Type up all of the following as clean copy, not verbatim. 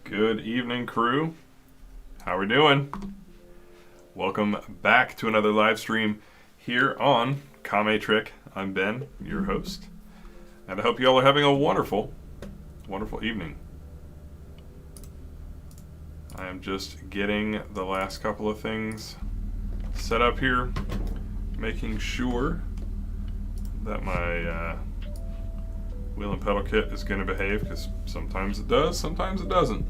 Good evening, crew. How we doing? Welcome back to another live stream here on KameTrick. I'm Ben, your host, and I hope you all are having a wonderful, wonderful evening. I am just getting the last couple of things set up here, making sure that my wheel and pedal kit is going to behave, because sometimes it does, sometimes it doesn't.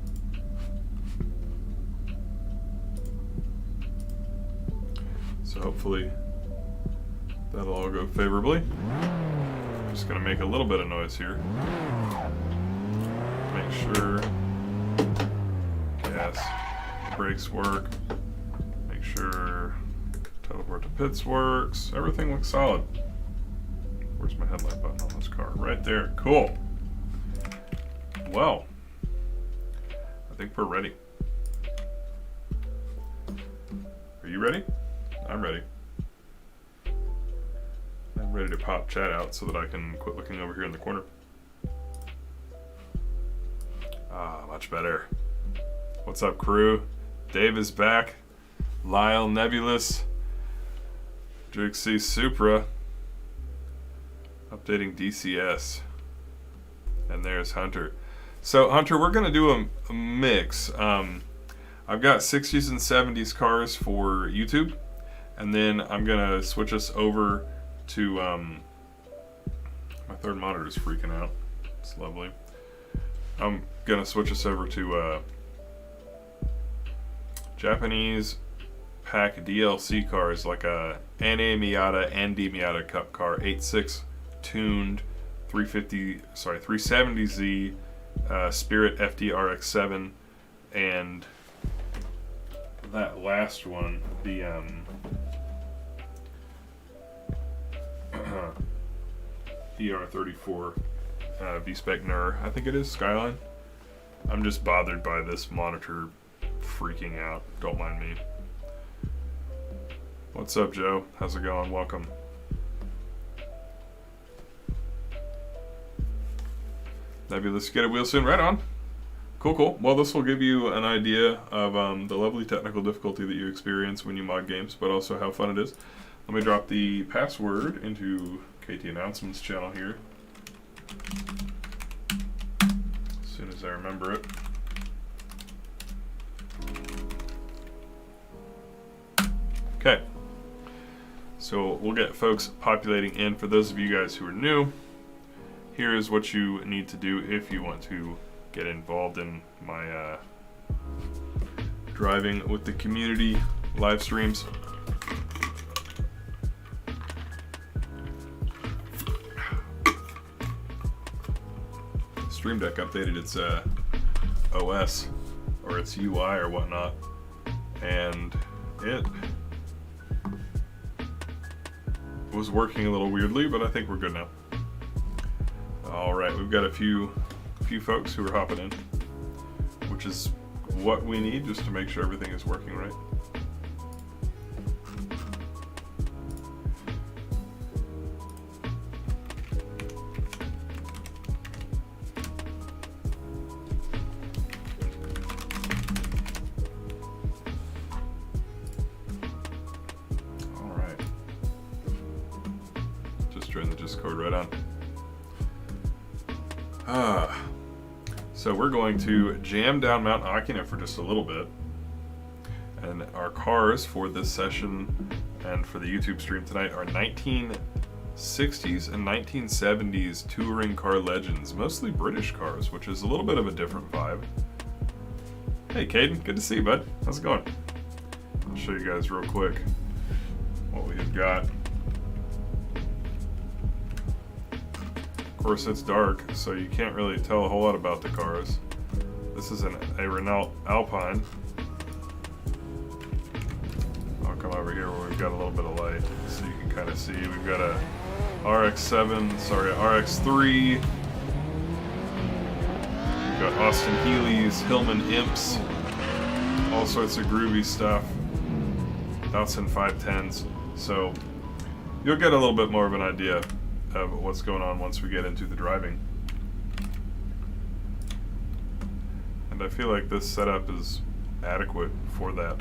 So hopefully that'll all go favorably. I'm just going to make a little bit of noise here. Make sure gas, brakes work. Make sure teleport to pits works. Everything looks solid. Where's my headlight button on this car? Right there. Cool. Well, I think we're ready. Are you ready? I'm ready. I'm ready to pop chat out so that I can quit looking over here in the corner. Ah, much better. What's up, crew? Dave is back. Lyle Nebulous. Drixie Supra. Updating DCS. And there's Hunter. So, Hunter, we're going to do a mix. I've got 60s and 70s cars for YouTube. And then I'm going to switch us over to... my third monitor is freaking out. It's lovely. I'm going to switch us over to Japanese pack DLC cars, like a NA Miata and D Miata Cup car, 8.6 tuned 370Z Spirit FD RX7, and that last one, the ER34 V-Spec NER, I think it is, Skyline. I'm just bothered by this monitor freaking out. Don't mind me. What's up, Joe? How's it going? Welcome. Nebulous, get a wheel soon. Right on. Cool, cool. Well, this will give you an idea of the lovely technical difficulty that you experience when you mod games, but also how fun it is. Let me drop the password into KT Announcements channel here. As soon as I remember it. Okay. So we'll get folks populating in. For those of you guys who are new, here is what you need to do if you want to get involved in my driving with the community live streams. Stream Deck updated its OS or its UI or whatnot, and it was working a little weirdly, but I think we're good now. All right, we've got a few folks who are hopping in, which is what we need just to make sure everything is working right. All right. Just join the Discord right on. So we're going to jam down Mount Akina for just a little bit. And our cars for this session and for the YouTube stream tonight are 1960s and 1970s touring car legends, mostly British cars, which is a little bit of a different vibe. Hey Caden, good to see you, bud. How's it going? I'll show you guys real quick what we've got. Of course it's dark, so you can't really tell a whole lot about the cars. This is a Renault Alpine. I'll come over here where we've got a little bit of light so you can kind of see. We've got a RX3. We've got Austin Healey's, Hillman Imps, all sorts of groovy stuff. Datsun 510s. So you'll get a little bit more of an idea of what's going on once we get into the driving. And I feel like this setup is adequate for that.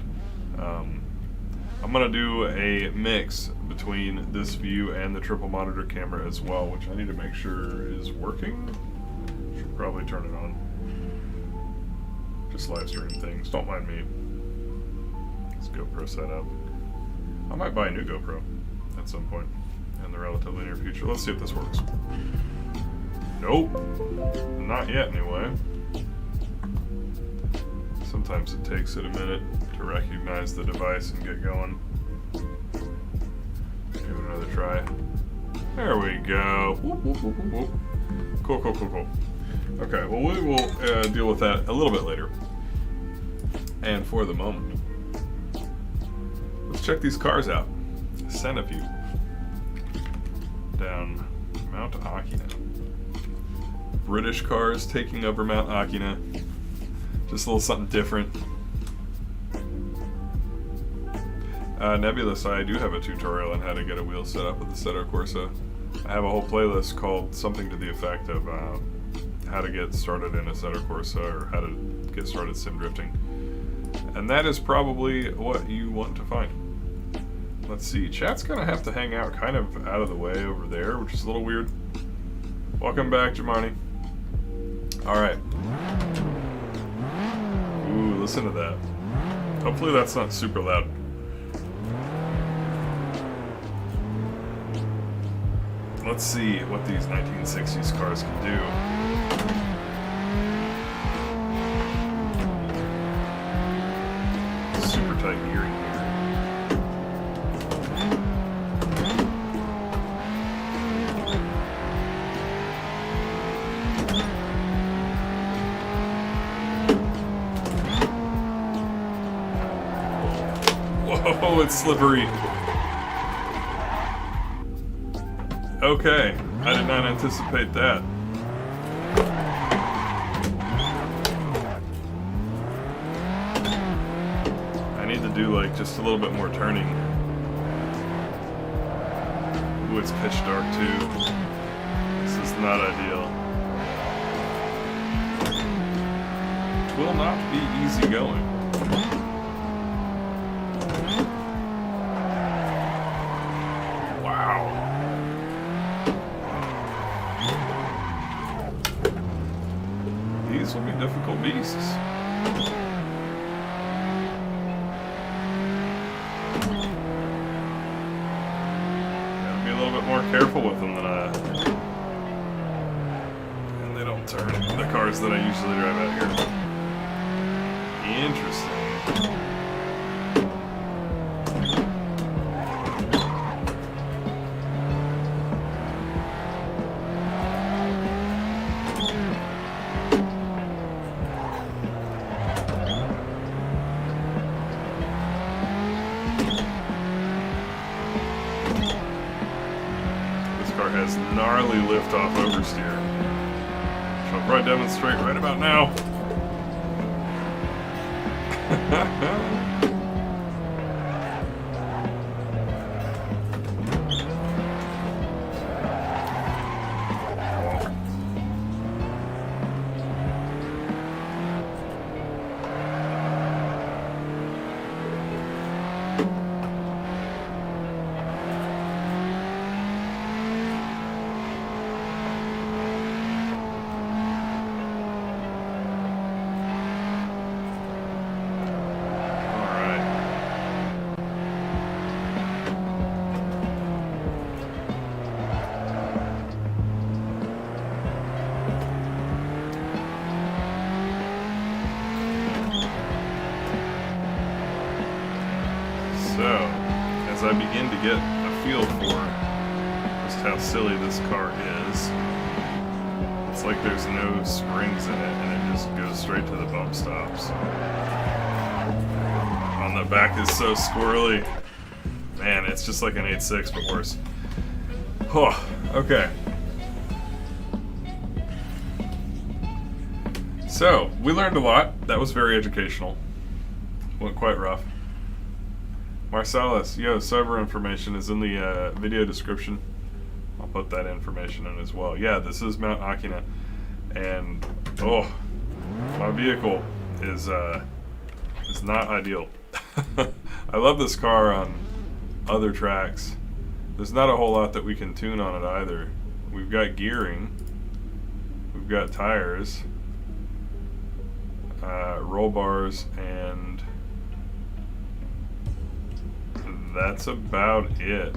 I'm going to do a mix between this view and the triple monitor camera as well, which I need to make sure is working. Should probably turn it on. Just live stream things. Don't mind me. This GoPro setup. I might buy a new GoPro at some point in the relatively near future. Let's see if this works. Nope. Not yet, anyway. Sometimes it takes it a minute to recognize the device and get going. Give it another try. There we go. Whoop, whoop, whoop, whoop. Cool, cool, cool, cool. Okay, well we will deal with that a little bit later. And for the moment, let's check these cars out. Centipede. Down Mount Akina. British cars taking over Mount Akina. Just a little something different. Nebulous, I do have a tutorial on how to get a wheel set up with the Assetto Corsa. I have a whole playlist called something to the effect of how to get started in Assetto Corsa or how to get started sim drifting. And that is probably what you want to find. Let's see, chat's gonna have to hang out kind of out of the way over there, which is a little weird. Welcome back, Jamani. Alright. Ooh, listen to that. Hopefully that's not super loud. Let's see what these 1960s cars can do. Super tight gearing here. Whoa, it's slippery. Okay, I did not anticipate that. I need to do like just a little bit more turning. Ooh, it's pitch dark too. This is not ideal. It will not be easy going. These will be difficult beasts. Gotta be a little bit more careful with them than and they don't turn the cars that I usually drive out here. Interesting. Has gnarly lift-off oversteer, which I'll probably demonstrate right about now. So, as I begin to get a feel for just how silly this car is, it's like there's no springs in it and it just goes straight to the bump stops. On the back is so squirrely. Man, it's just like an 8.6 but worse. Oh, okay. So, we learned a lot. That was very educational. Went quite rough. Marcellus, yo, server information is in the video description. I'll put that information in as well. Yeah, this is Mount Akina. And, oh, my vehicle is not ideal. I love this car on other tracks. There's not a whole lot that we can tune on it either. We've got gearing. We've got tires. Roll bars, and that's about it.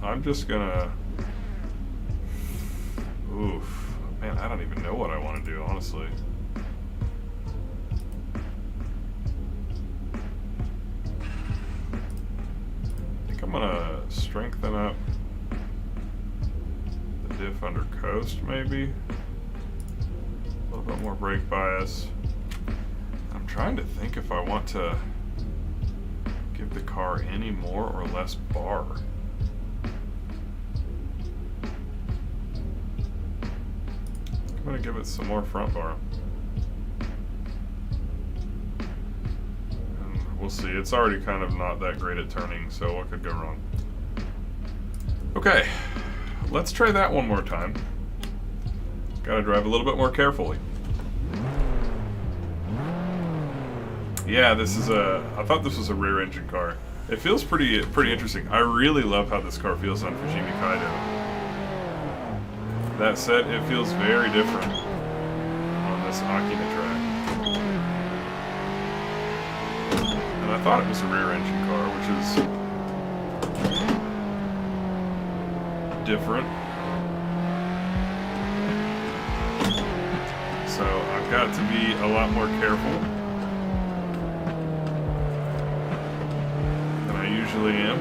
I'm just gonna... Oof. Man, I don't even know what I want to do, honestly. I think I'm gonna strengthen up the diff under coast, maybe. A little bit more brake bias. I'm trying to think if I want to give the car any more or less bar. I'm going to give it some more front bar. And we'll see. It's already kind of not that great at turning, so what could go wrong? Okay, let's try that one more time. Gotta drive a little bit more carefully. Yeah, this is I thought this was a rear engine car. It feels pretty interesting. I really love how this car feels on Fujimi Kaido. That said, it feels very different on this Akina track. And I thought it was a rear engine car, which is different. So I've got to be a lot more careful than I usually am.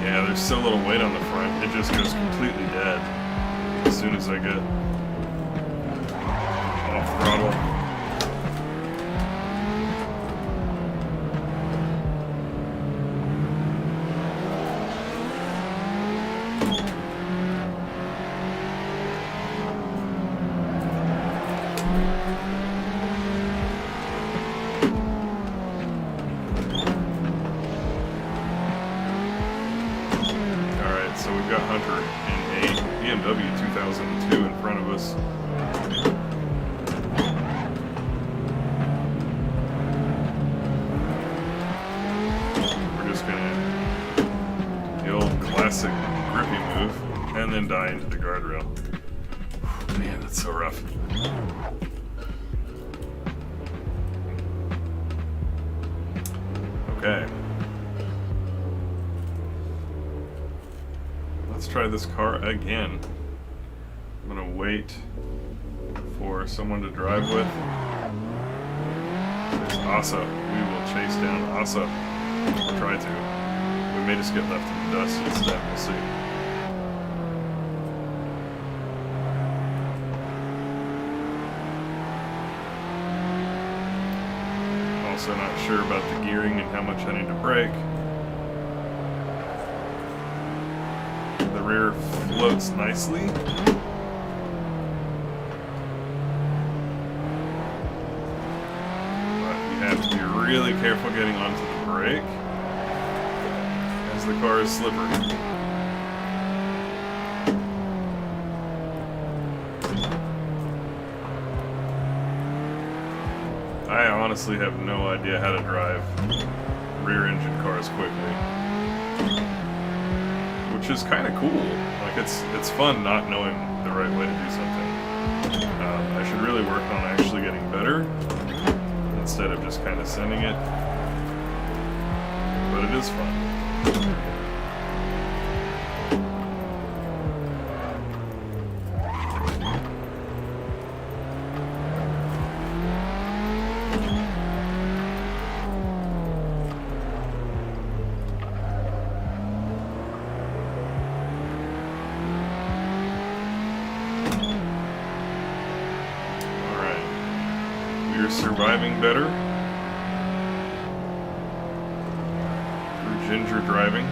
Yeah, there's so little weight on the front, it just goes completely dead as soon as I get off throttle. So we've got Hunter in a BMW 2002 in front of us. We're just gonna the old classic grippy move and then die into the guardrail. Man, that's so rough. Okay. Let's try this car again. I'm gonna wait for someone to drive with. There's Asa. We will chase down Asa. Or try to. We may just get left in the dust instead. We'll see. Also not sure about the gearing and how much I need to brake. The rear floats nicely. But you have to be really careful getting onto the brake as the car is slippery. I honestly have no idea how to drive rear engine cars quickly. Which is kind of cool. Like it's fun not knowing the right way to do something. I should really work on actually getting better instead of just kind of sending it. But it is fun. surviving better through ginger driving.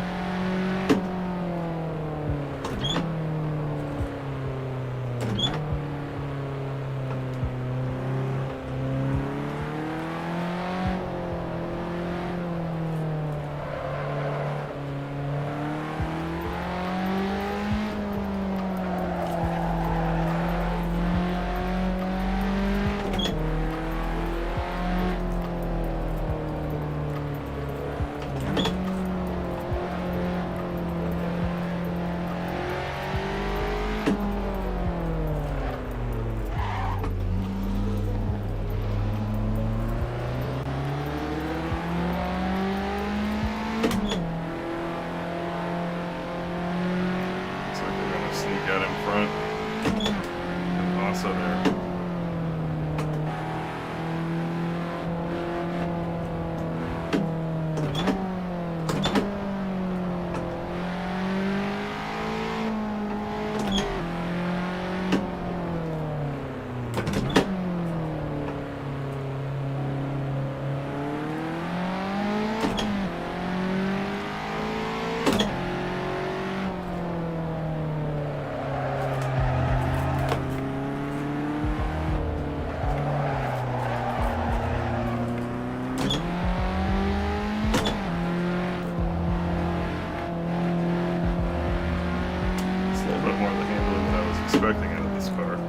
Expecting out of this car.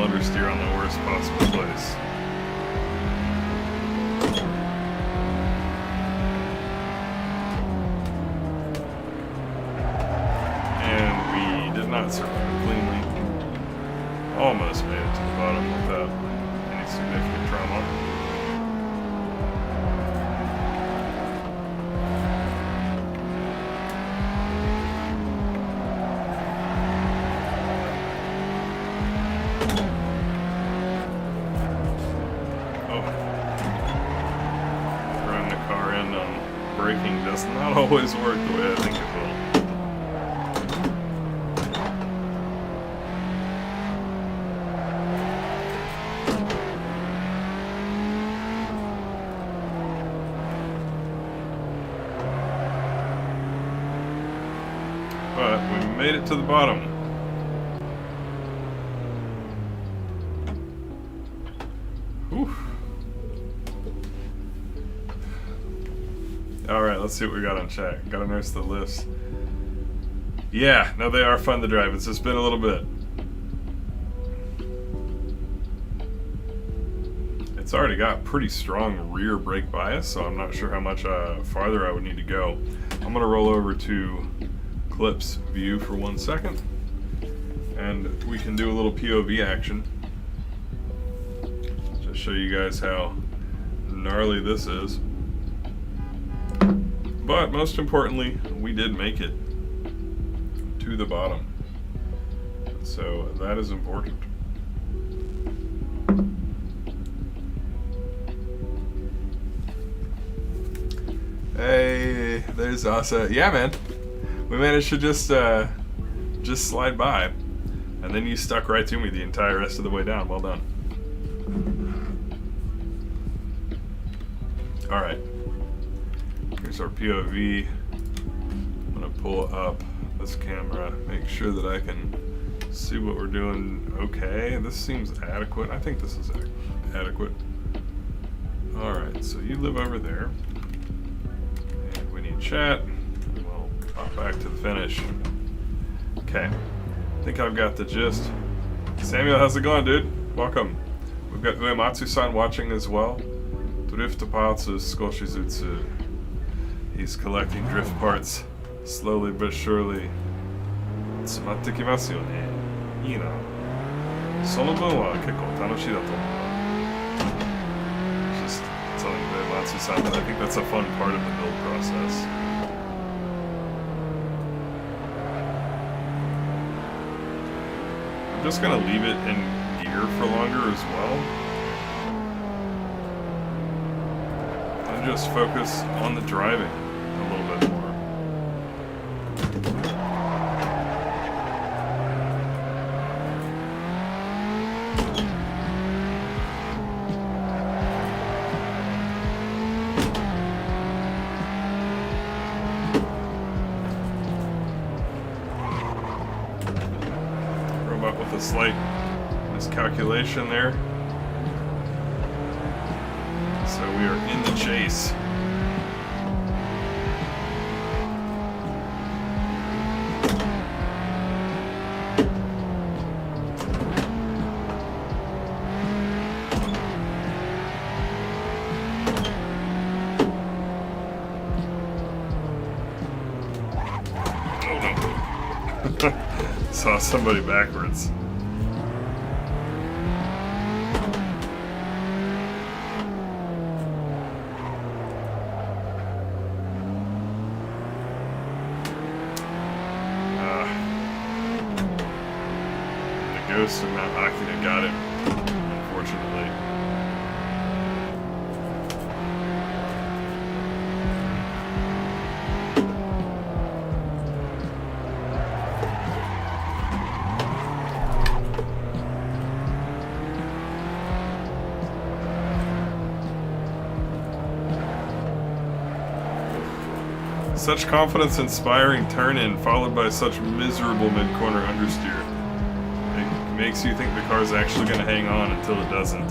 Understeer on the worst possible place. And we did not survive cleanly. Almost made it to the bottom without any significant trauma. Braking does not always work the way I think it will. But we made it to the bottom. Whew. Alright, let's see what we got on chat. Gotta nurse the lifts. Yeah, no, they are fun to drive. It's just been a little bit. It's already got pretty strong rear brake bias, so I'm not sure how much farther I would need to go. I'm gonna roll over to Clip's view for 1 second, and we can do a little POV action. Just show you guys how gnarly this is. But most importantly, we did make it to the bottom. So that is important. Hey, there's Asa. Yeah, man. We managed to just slide by. And then you stuck right to me the entire rest of the way down. Well done. Alright. Here's our POV. I'm gonna pull up this camera, make sure that I can See what we're doing. Okay, this seems adequate. I think this is adequate. Alright, so you live over there. And we need chat. We'll pop back to the finish. Okay, I think I've got the gist. Samuel, how's it going, dude? Welcome. We've got Uematsu-san watching as well. Drift parts Skoshizutsu. He's collecting drift parts slowly but surely. Tsumatte kimasu yo ne. Ii na. Sono bun wa kekkou tanoshii da to omou. Just telling Uematsu-san that I think that's a fun part of the build process. I'm just gonna leave it in gear for longer as well. And just focus on the driving a little bit more. Robot with a slight miscalculation there. So we are in the chase. Oh no. Saw somebody backwards. Ghost of Mount Akita got him, unfortunately. Such confidence-inspiring turn-in followed by such miserable mid-corner understeer. Makes you think the car's actually going to hang on until it doesn't.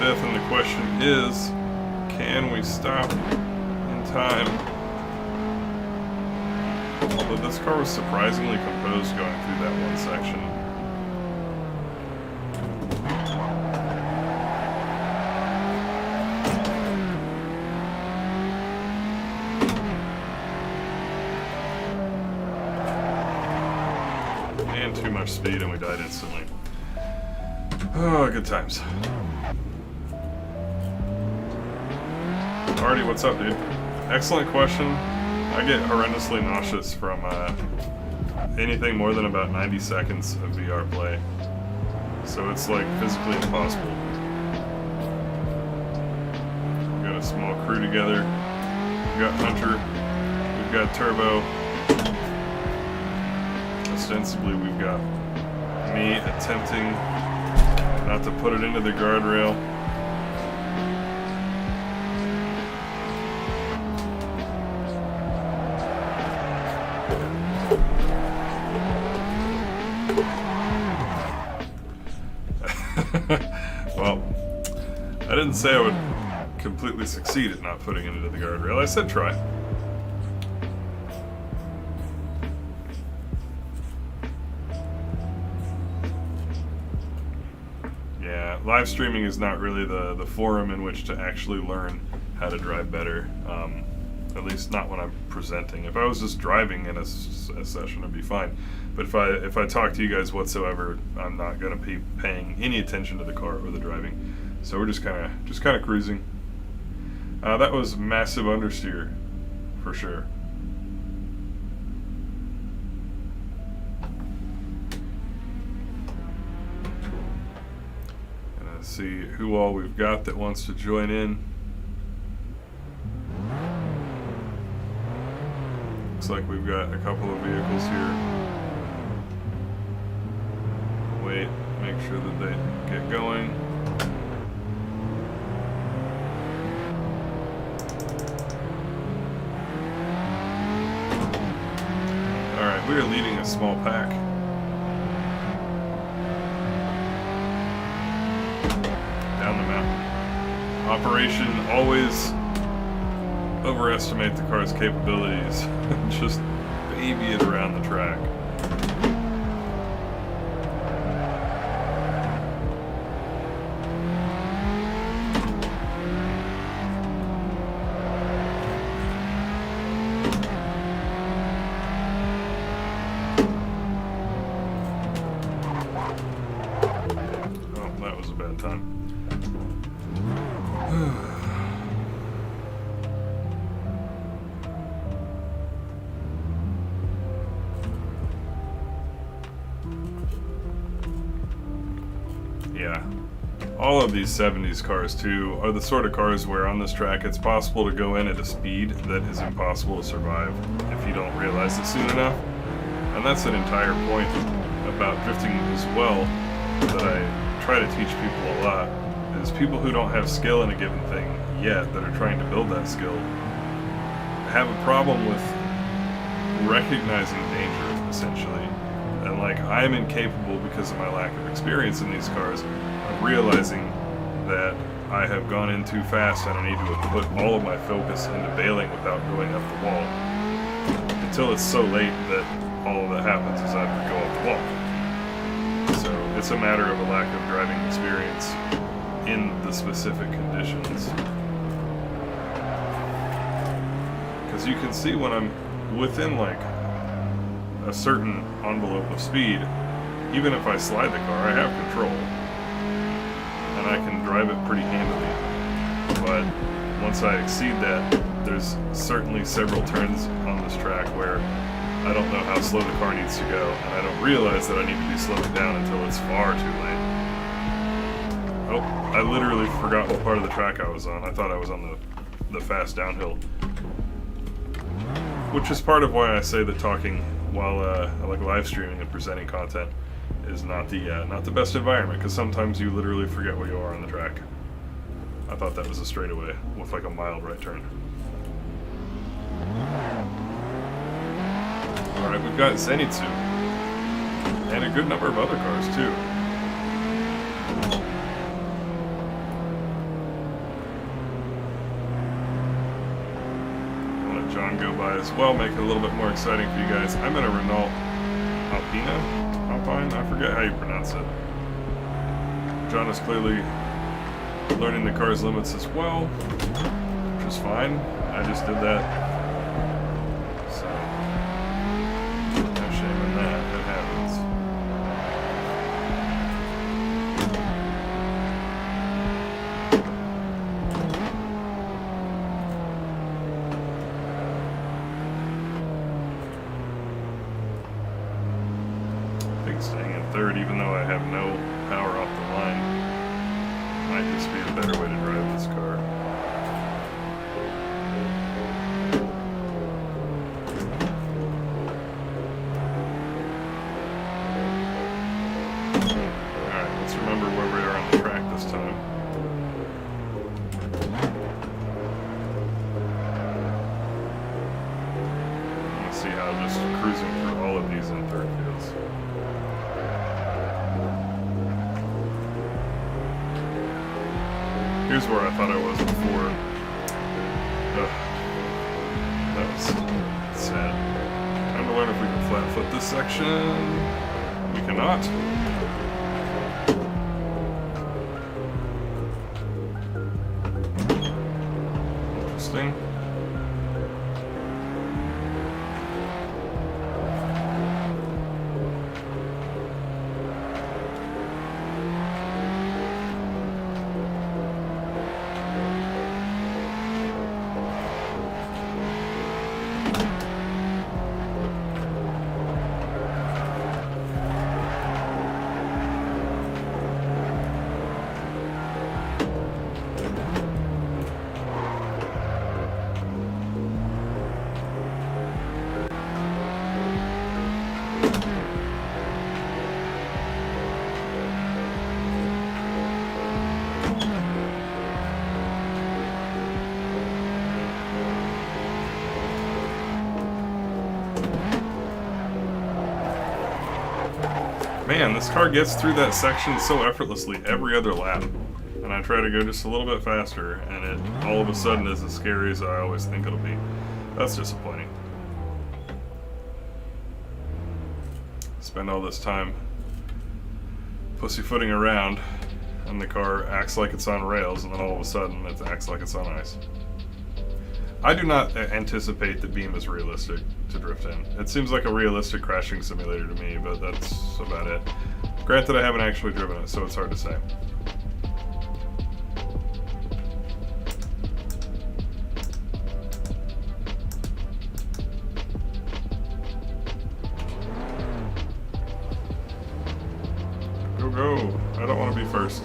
And the question is, can we stop in time? Although this car was surprisingly composed going through that one section. And too much speed and we died instantly. Oh, good times. Artie, what's up, dude? Excellent question. I get horrendously nauseous from anything more than about 90 seconds of VR play. So it's like physically impossible. We've got a small crew together. We've got Hunter. We've got Turbo. Ostensibly, we've got me attempting not to put it into the guardrail. Well, I didn't say I would completely succeed at not putting it into the guardrail. I said try. Yeah, live streaming is not really the forum in which to actually learn how to drive better. At least not when I'm presenting. If I was just driving in a session, it'd be fine. But if I talk to you guys whatsoever, I'm not going to be paying any attention to the car or the driving. So we're just kind of cruising. That was massive understeer, for sure. see who all we've got that wants to join in. Looks like we've got a couple of vehicles here. Wait, make sure that they get going. Alright, we are leading a small pack. Down the mountain. Operation always overestimate the car's capabilities. Just baby it around the track. Oh, that was a bad time. Yeah, all of these 70s cars too are the sort of cars where on this track it's possible to go in at a speed that is impossible to survive if you don't realize it soon enough. And that's an entire point about drifting as well that I try to teach people a lot, is people who don't have skill in a given thing yet, that are trying to build that skill, have a problem with recognizing danger, essentially. And like, I'm incapable, because of my lack of experience in these cars, of realizing that I have gone in too fast and I need to put all of my focus into bailing without going up the wall. Until it's so late that all of that happens is I have to go up the wall. So it's a matter of a lack of driving experience in the specific conditions. Because you can see when I'm within like a certain envelope of speed, even if I slide the car, I have control. And I can drive it pretty handily. But once I exceed that, there's certainly several turns on this track where I don't know how slow the car needs to go, and I don't realize that I need to be slowing down until it's far too late. Oh, I literally forgot what part of the track I was on. I thought I was on the fast downhill. Which is part of why I say that talking while like live streaming and presenting content is not the best environment, because sometimes you literally forget where you are on the track. I thought that was a straightaway with like a mild right turn. Alright, we've got Zenitsu. And a good number of other cars too. I'll let John go by as well, make it a little bit more exciting for you guys. I'm in a Renault Alpine? I forget how you pronounce it. John is clearly learning the car's limits as well, which is fine. I just did that. So, no shame in that. It happens. I think staying in third, even though I have no power off the line, might just be a better way to drive this car. Alright, let's remember where we are on the track this time. Let's see how just cruising through all of these in third feels. Here's where I thought I was before. Ugh. That was sad. Time to learn if we can flat foot this section. We cannot. Interesting. Man, this car gets through that section so effortlessly every other lap. And I try to go just a little bit faster, and it all of a sudden is as scary as I always think it'll be. That's disappointing. Spend all this time pussyfooting around, and the car acts like it's on rails, and then all of a sudden it acts like it's on ice. I do not anticipate that Beam is realistic to drift in. It seems like a realistic crashing simulator to me, but that's about it. Granted, I haven't actually driven it, so it's hard to say. Go. I don't want to be first.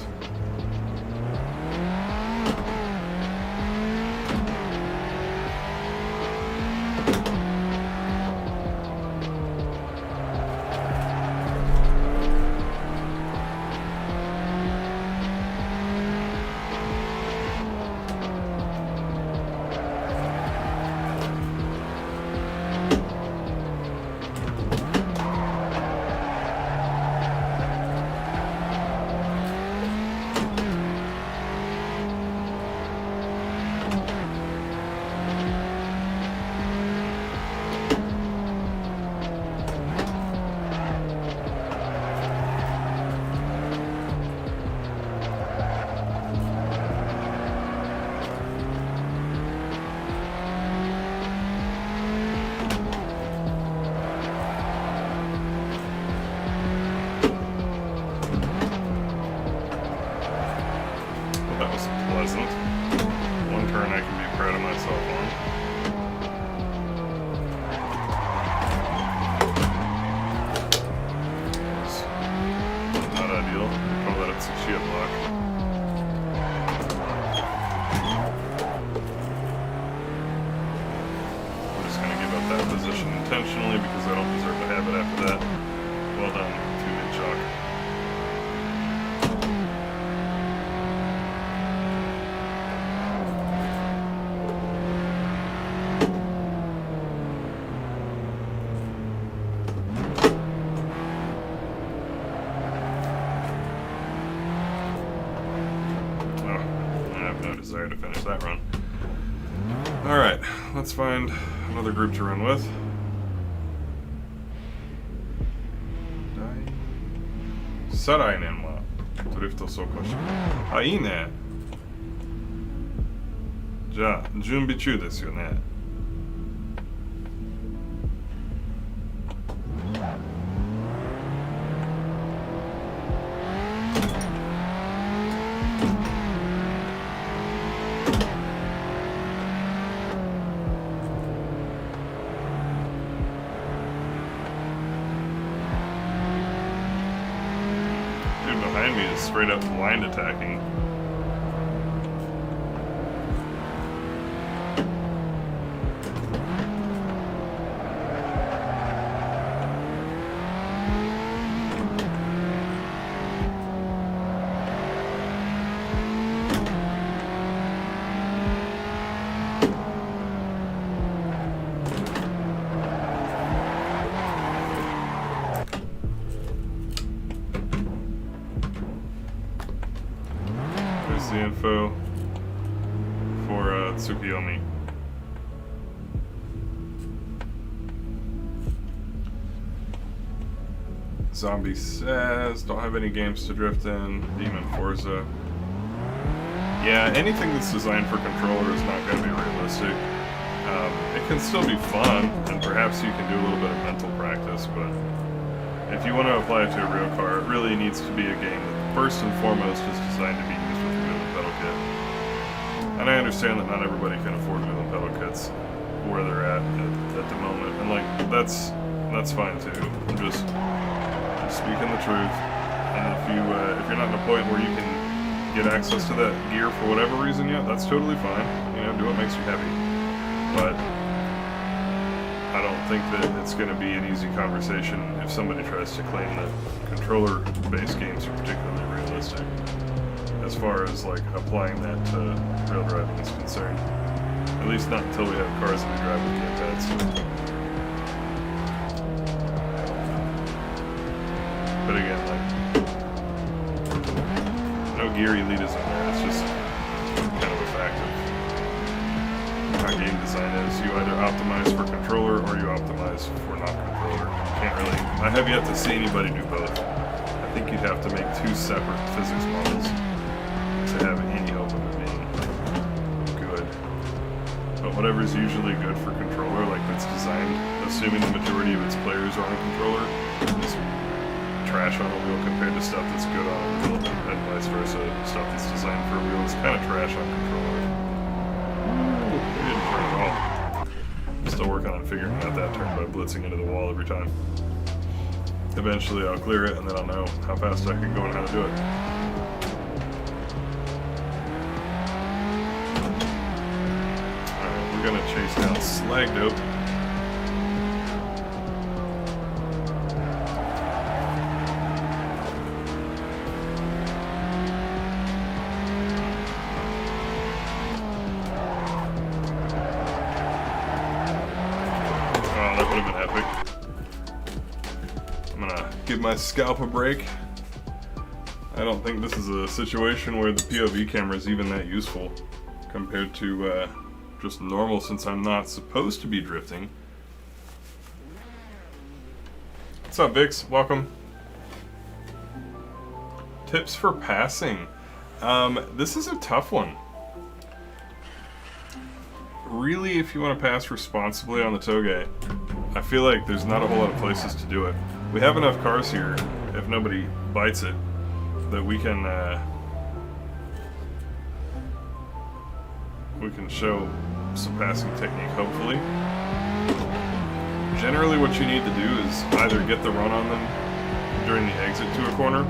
Intentionally because I don't deserve to have it after that. Well done, 2-mid chalk. Oh, I have no desire to finish that run. Alright, let's find another group to run with. Sarainen wa driftを走行して。あ、いいね。じゃあ、準備中ですよね。Behind me is straight up blind attacking. The info for Tsukiyomi. Zombie says, don't have any games to drift in. Demon Forza. Yeah, anything that's designed for controller is not going to be realistic. It can still be fun, and perhaps you can do a little bit of mental practice, but if you want to apply it to a real car, it really needs to be a game that first and foremost is designed to be used with a wheel and pedal kit. And I understand that not everybody can afford wheel and pedal kits where they're at the moment, and like that's fine too. I'm just speaking the truth. And if you're not in a point where you can get access to that gear for whatever reason yet, that's totally fine. You know, do what makes you happy. But I don't think that it's going to be an easy conversation if somebody tries to claim that controller-based games are particularly realistic, as far as like applying that to real driving is concerned. At least not until we have cars that we drive with gamepads. But again, gear elite is in there. It's just kind of a fact of how game design is. You either optimize for controller or you optimize for non-controller. Can't really. I have yet to see anybody do both. I think you'd have to make 2 separate physics models to have any hope of it being good. But whatever's usually good for controller, like that's designed, assuming the majority of its players are on a controller, is trash on a wheel compared to stuff that's good on a wheel, and vice versa. Stuff that's designed for a wheel is kind of trash on controller. We didn't turn at all. I'm still working on figuring out that turn by blitzing into the wall every time. Eventually I'll clear it and then I'll know how fast I can go and how to do it. Alright, we're gonna chase down Slag Dope. Give my scalp a break. I don't think this is a situation where the POV camera is even that useful compared to just normal, since I'm not supposed to be drifting. What's up, Vix? Welcome. Tips for passing. This is a tough one. Really, if you want to pass responsibly on the Touge, I feel like there's not a whole lot of places to do it. We have enough cars here, if nobody bites it, that we can show some passing technique, hopefully. Generally what you need to do is either get the run on them during the exit to a corner.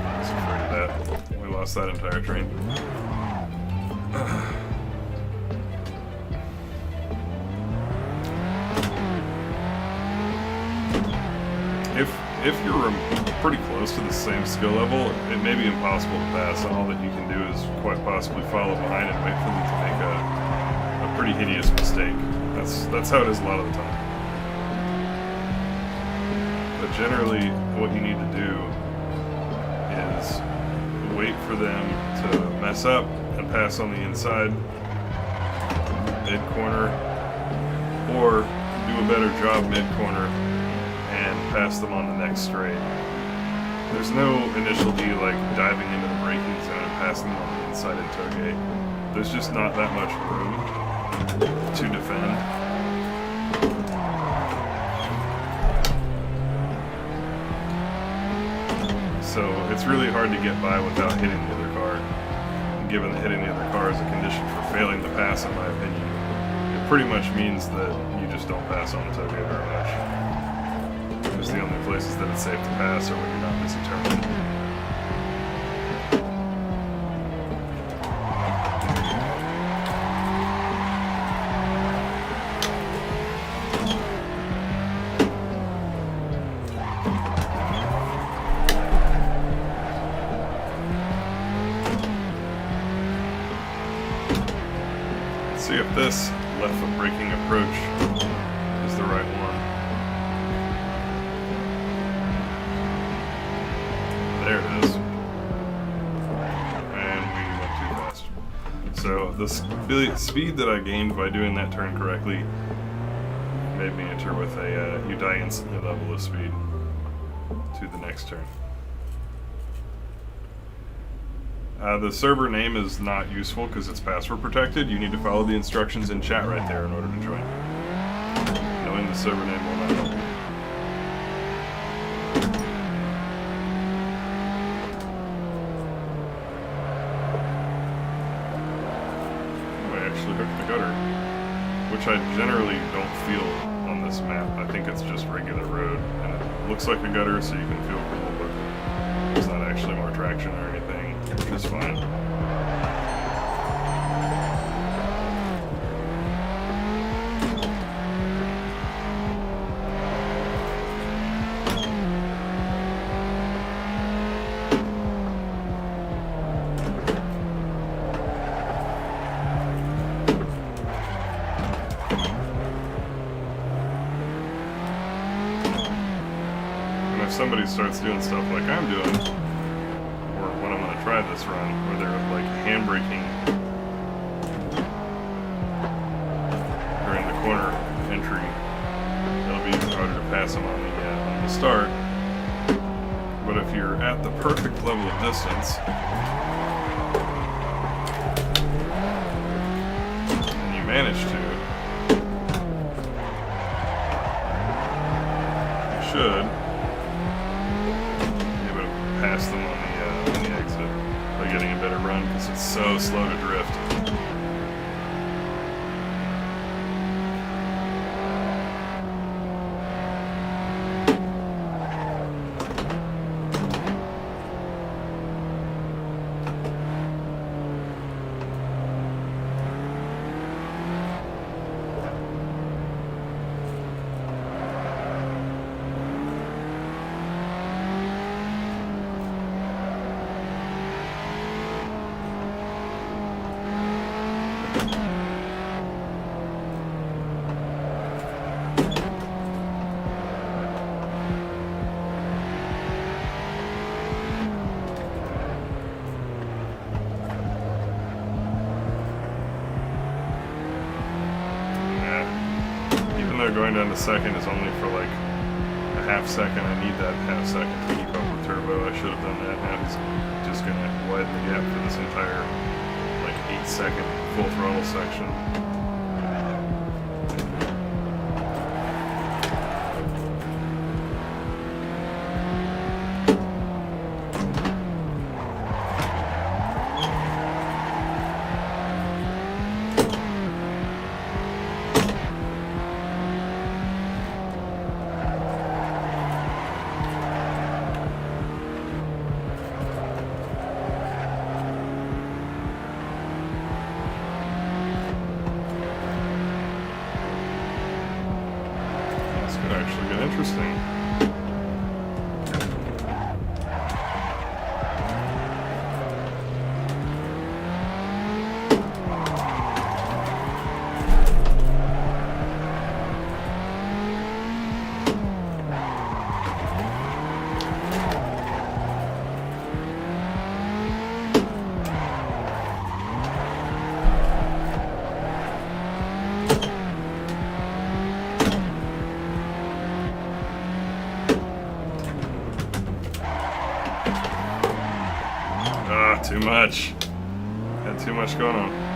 I was afraid of that. We lost that entire train. If you're pretty close to the same skill level, it may be impossible to pass, and all that you can do is quite possibly follow behind and wait for them to make a pretty hideous mistake. That's how it is a lot of the time. But generally, what you need to do is wait for them to mess up and pass on the inside, mid-corner, or do a better job mid-corner and pass them on the next straight. There's no initial D like diving into the braking zone and passing them on the inside in Touge. There's just not that much room to defend. So it's really hard to get by without hitting the other car. And given that hitting the other car is a condition for failing to pass, in my opinion, it pretty much means that you just don't pass on the Touge very much. Because the only places that it's safe to pass are when you're not busy turning. Let's see if this left foot braking approach is the right one. There it is. And we went too fast. So the speed that I gained by doing that turn correctly made me enter with a you die instantly level of speed to the next turn. The server name is not useful because it's password protected. You need to follow the instructions in chat right there in order to join. Knowing the server name will not help you. Which I generally don't feel on this map. I think it's just regular road, and it looks like a gutter, so you can feel cool, but there's not actually more traction or anything, which is fine. if somebody starts doing stuff like I'm doing, or when I'm gonna try this run, where they're like handbraking during the corner entry, it'll be even harder to pass them on the start. But if you're at the perfect level of distance, and you manage to, you should be able to pass them on the exit by getting a better run, because it's so slow to drift. Going down to second is only for like a half second. I need that half second to keep up with turbo. I should have done that. Now he's just going to widen the gap for this entire like 8-second full throttle section. Actually get interesting. Too much. Had too much going on.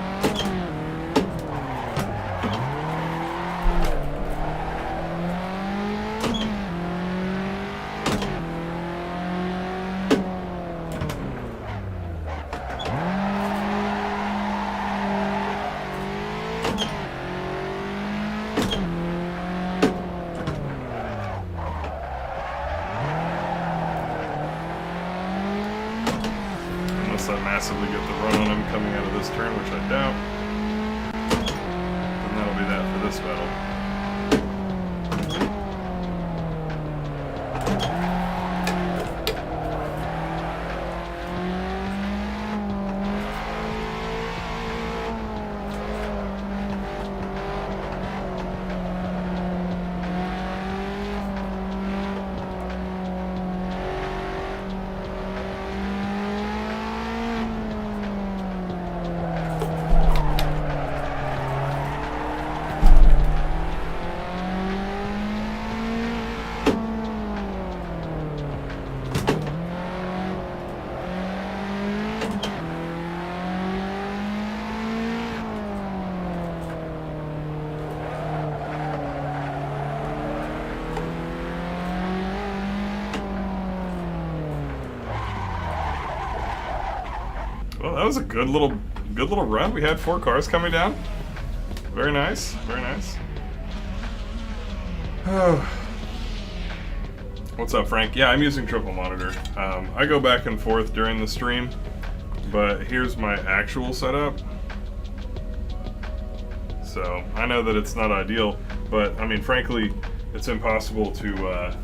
I massively get the run on him coming out of this turn, which I doubt. And that'll be that for this battle. Well, that was a good little run. We had 4 cars coming down. Very nice, very nice. What's up, Frank? Yeah, I'm using triple monitor. I go back and forth during the stream, but here's my actual setup. So I know that it's not ideal, but I mean, frankly, it's impossible to,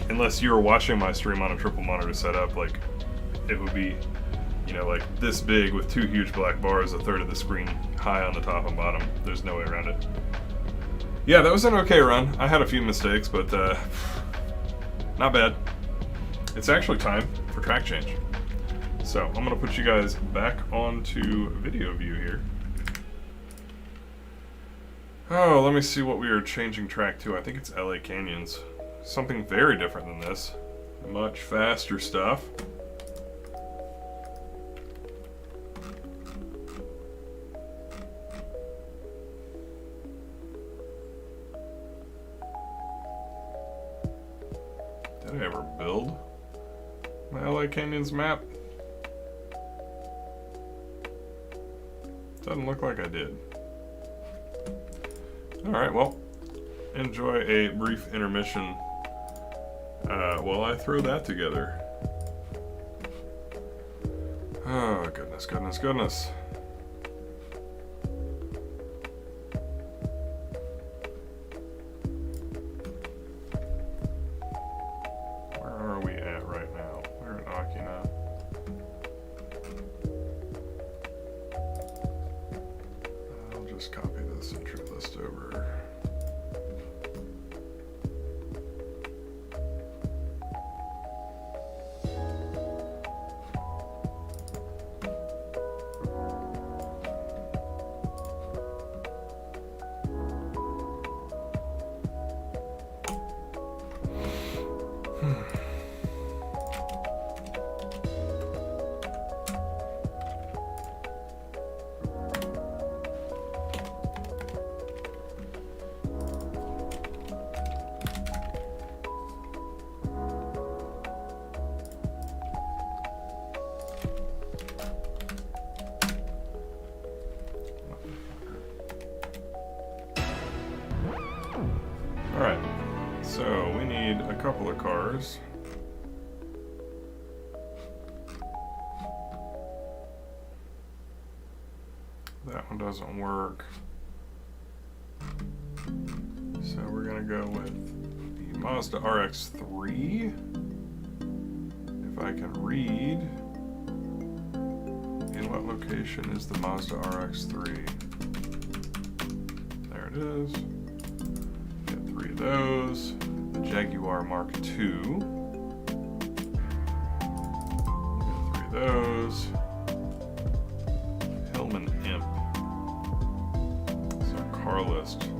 unless you were watching my stream on a triple monitor setup, like it would be, you know, like this big with 2 huge black bars, a third of the screen high on the top and bottom. There's no way around it. Yeah, that was an okay run. I had a few mistakes, but not bad. It's actually time for track change. So I'm gonna put you guys back onto video view here. Oh, let me see what we are changing track to. I think it's LA Canyons. Something very different than this. Much faster stuff. Did I ever build my LA Canyons map? Doesn't look like I did. Alright, well, enjoy a brief intermission while I throw that together. Oh, goodness, goodness, goodness. Where are we at right now? We're in Akina. I'll just copy this entry list over. Alright, so we need a couple of cars. That one doesn't work. So we're gonna go with the Mazda Rx3. If I can read, in what location is the Mazda Rx3? There it is. Those, the Jaguar Mark II, three of those, Hillman Imp, so car list.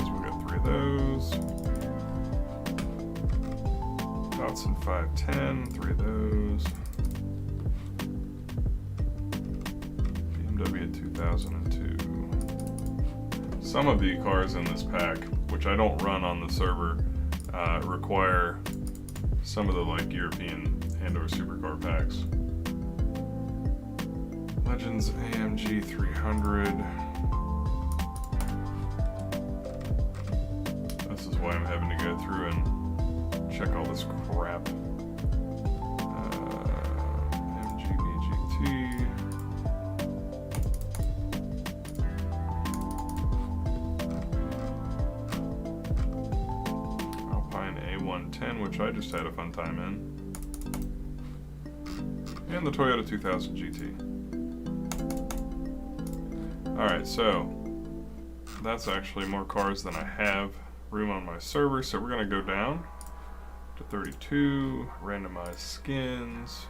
We got three of those, Datsun 510, three of those. BMW 2002. Some of the cars in this pack, which I don't run on the server, require some of the like European and/or supercar packs. Legends AMG 300. This is why I'm having to go through and check all this crap. MGB GT. Which I just had a fun time in. And the Toyota 2000 GT. Alright, so that's actually more cars than I have room on my server, so we're going to go down to 32, randomized skins.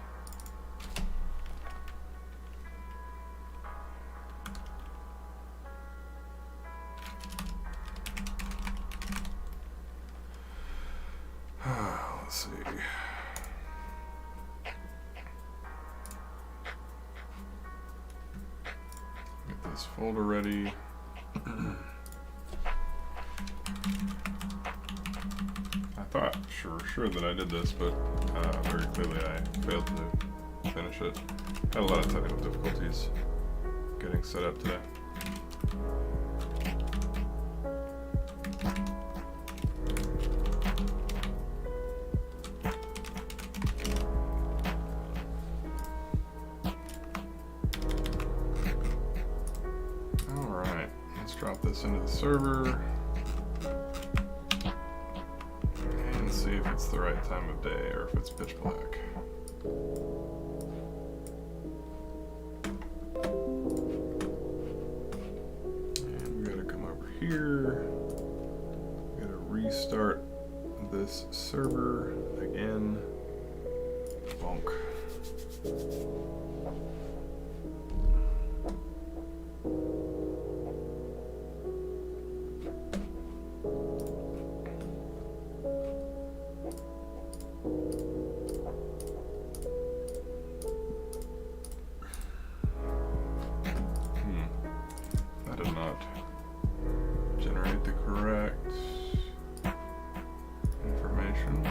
Let's see. Get this folder ready. I thought sure that I did this, but very clearly I failed to finish it. Had a lot of technical difficulties getting set up today. Drop this into the server and see if it's the right time of day or if it's pitch black. here. I'm gonna restart this server again. Bonk. That did not generate the correct information.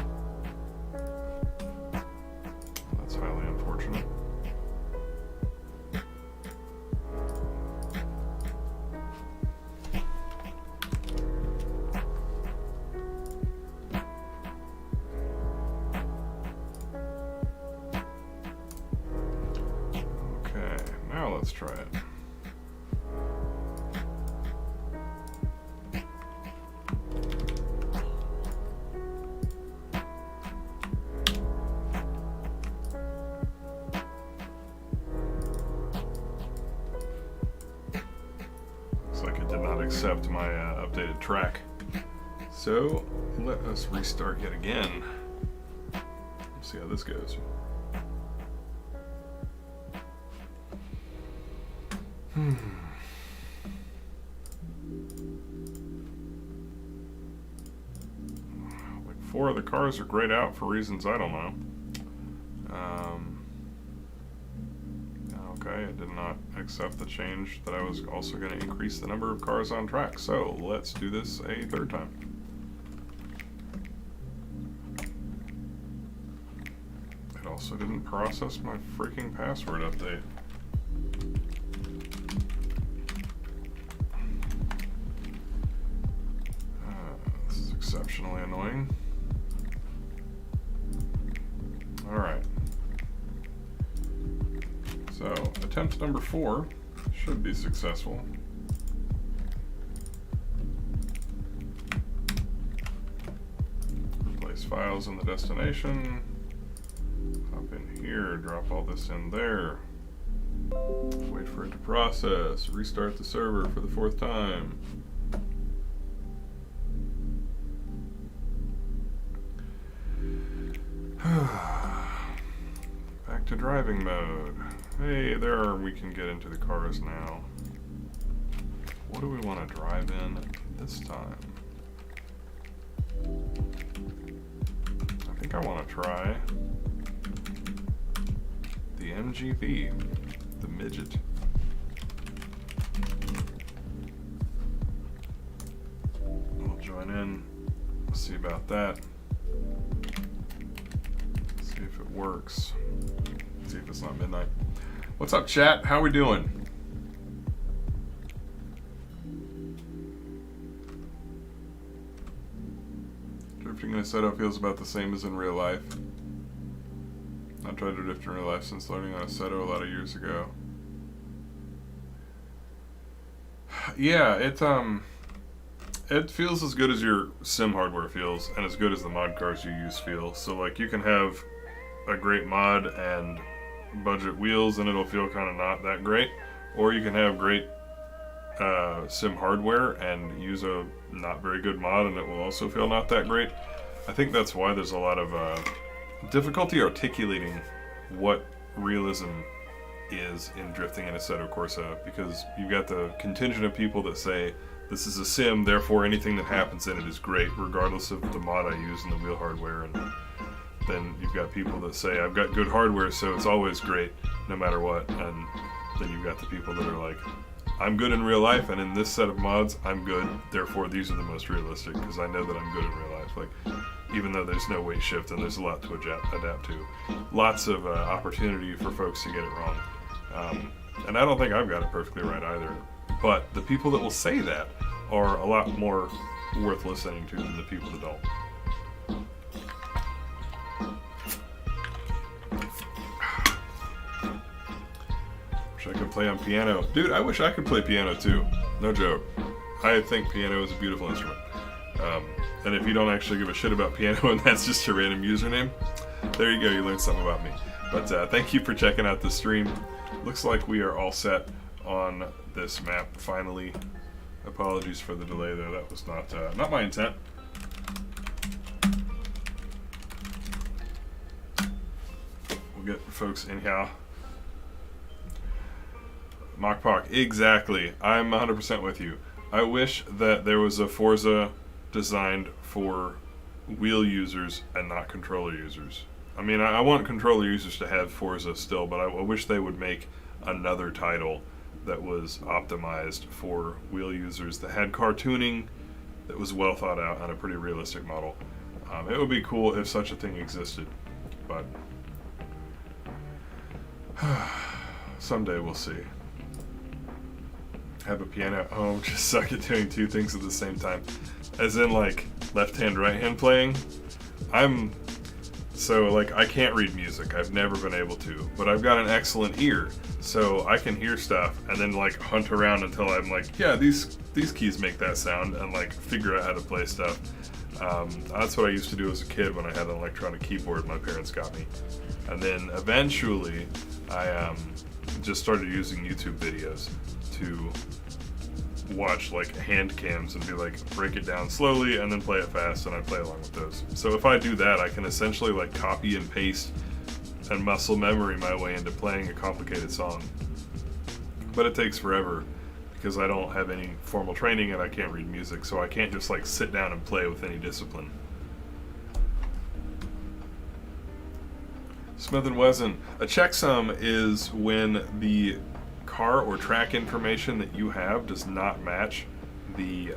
That's highly unfortunate. Okay, now let's try it. Accept my updated track. So let us restart yet again. Let's see how this goes. Like 4 of the cars are grayed out for reasons I don't know. Okay, it did not accept the change that I was also going to increase the number of cars on track. So let's do this a third time. It also didn't process my freaking password update. This is exceptionally annoying. All right. So, attempt number 4 should be successful. Replace files in the destination. Hop in here, drop all this in there. Wait for it to process. Restart the server for the 4th time. Back to driving mode. Hey, there we can get into the cars now. What do we want to drive in this time? I think I want to try the MGB, the midget. We'll join in, see about that. See if it works. See if it's not midnight. What's up, chat? How we doing? Drifting in Assetto feels about the same as in real life. I've tried to drift in real life since learning on Assetto a lot of years ago. Yeah, it feels as good as your sim hardware feels, and as good as the mod cars you use feel. So like you can have a great mod and budget wheels and it'll feel kind of not that great, or you can have great sim hardware and use a not very good mod and it will also feel not that great. I think that's why there's a lot of difficulty articulating what realism is in drifting in Assetto Corsa, because you've got the contingent of people that say this is a sim, therefore anything that happens in it is great regardless of the mod I use and the wheel hardware, and then you've got people that say I've got good hardware so it's always great no matter what, and then you've got the people that are like I'm good in real life and in this set of mods I'm good, therefore these are the most realistic because I know that I'm good in real life. Like, even though there's no weight shift and there's a lot to adapt to, lots of opportunity for folks to get it wrong, and I don't think I've got it perfectly right either, but the people that will say that are a lot more worth listening to than the people that don't. I could play on piano. Dude, I wish I could play piano too. No joke. I think piano is a beautiful instrument. And if you don't actually give a shit about piano and that's just a random username, there you go, you learned something about me. But thank you for checking out the stream. Looks like we are all set on this map finally. Apologies for the delay there. That was not my intent. We'll get folks in here. Machpak, exactly. I'm 100% with you. I wish that there was a Forza designed for wheel users and not controller users. I mean, I want controller users to have Forza still, but I wish they would make another title that was optimized for wheel users, that had cartooning, that was well thought out, and a pretty realistic model. It would be cool if such a thing existed, but someday we'll see. Have a piano at home, just suck at doing two things at the same time. As in, like, left hand, right hand playing. So, like, I can't read music. I've never been able to. But I've got an excellent ear, so I can hear stuff and then, like, hunt around until I'm like, yeah, these keys make that sound, and, like, figure out how to play stuff. That's what I used to do as a kid when I had an electronic keyboard my parents got me. And then eventually I just started using YouTube videos to watch, like, hand cams and be like, break it down slowly and then play it fast, and I play along with those. So if I do that, I can essentially, like, copy and paste and muscle memory my way into playing a complicated song. But it takes forever because I don't have any formal training and I can't read music, so I can't just, like, sit down and play with any discipline. Smith & Wesson. A checksum is when the car or track information that you have does not match the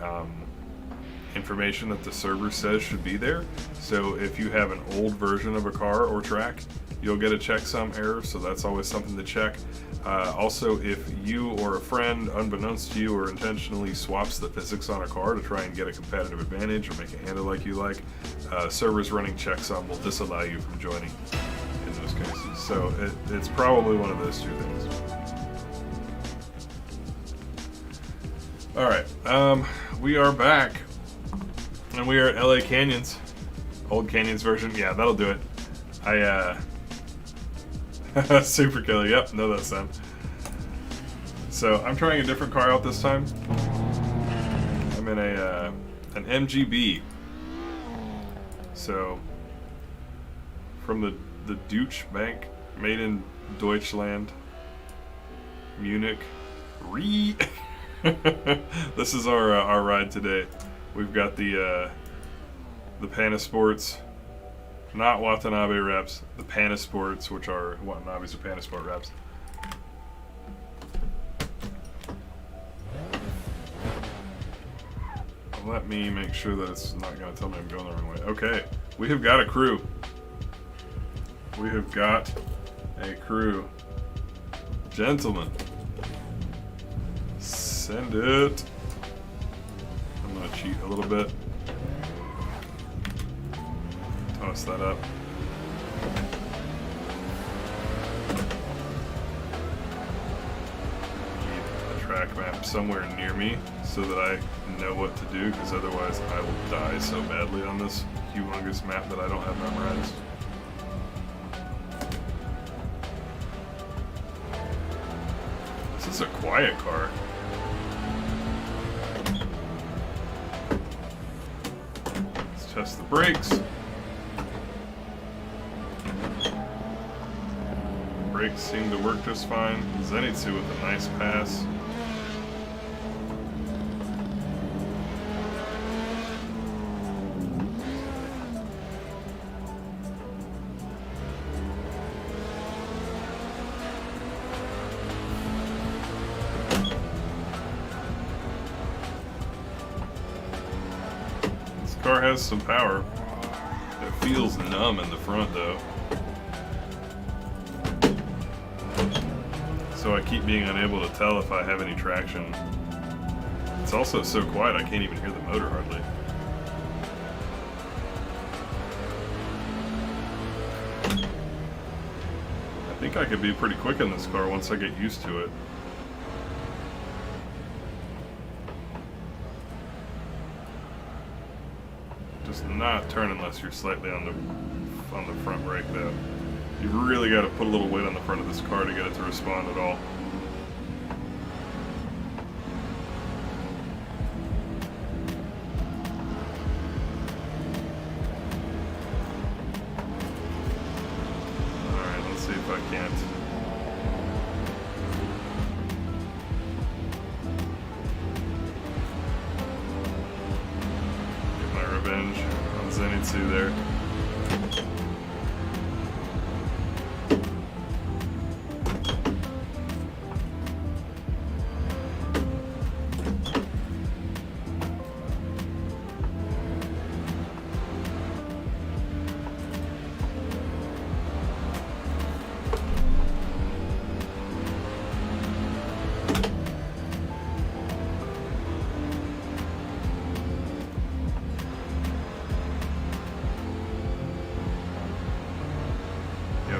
information that the server says should be there. So if you have an old version of a car or track, you'll get a checksum error, so that's always something to check. Also, if you or a friend, unbeknownst to you, or intentionally swaps the physics on a car to try and get a competitive advantage or make it handle like you like, servers running checksum will disallow you from joining in those cases. So it's probably one of those two things. Alright, we are back, and we are at LA Canyons. Old Canyons version, yeah, that'll do it. Super Killer, yep, know that sound. So, I'm trying a different car out this time. I'm in an MGB. So, from the Touge Bank, made in Deutschland, Munich, This is our ride today. We've got the Panasports, not Watanabe wraps, the Panasports, which are Watanabe's or Panasport wraps. Let me make sure that it's not going to tell me I'm going the wrong way. Okay, we have got a crew. We have got a crew. Gentlemen. Send it. I'm going to cheat a little bit. Toss that up. Need a track map somewhere near me so that I know what to do, because otherwise I will die so badly on this humongous map that I don't have memorized. This is a quiet car. Let's test the brakes. Brakes seem to work just fine. Zenitsu with a nice pass. This car has some power. It feels numb in the front though. So I keep being unable to tell if I have any traction. It's also so quiet I can't even hear the motor hardly. I think I could be pretty quick in this car once I get used to it. Just not turn unless you're slightly on the front brake though. You've really got to put a little weight on the front of this car to get it to respond at all. Zenitsu there.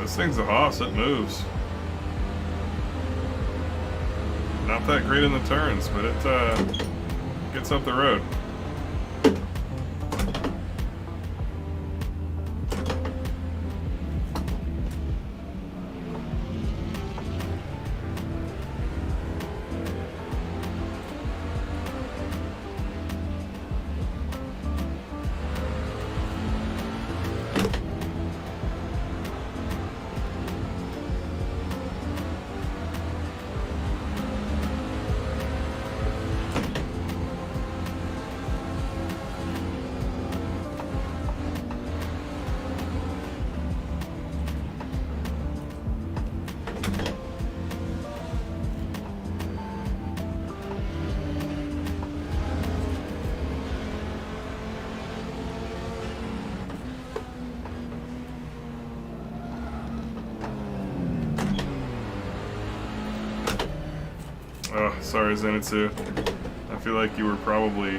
This thing's a hoss, it moves. Not that great in the turns, but it gets up the road. Oh, sorry, Zenitsu. I feel like you were probably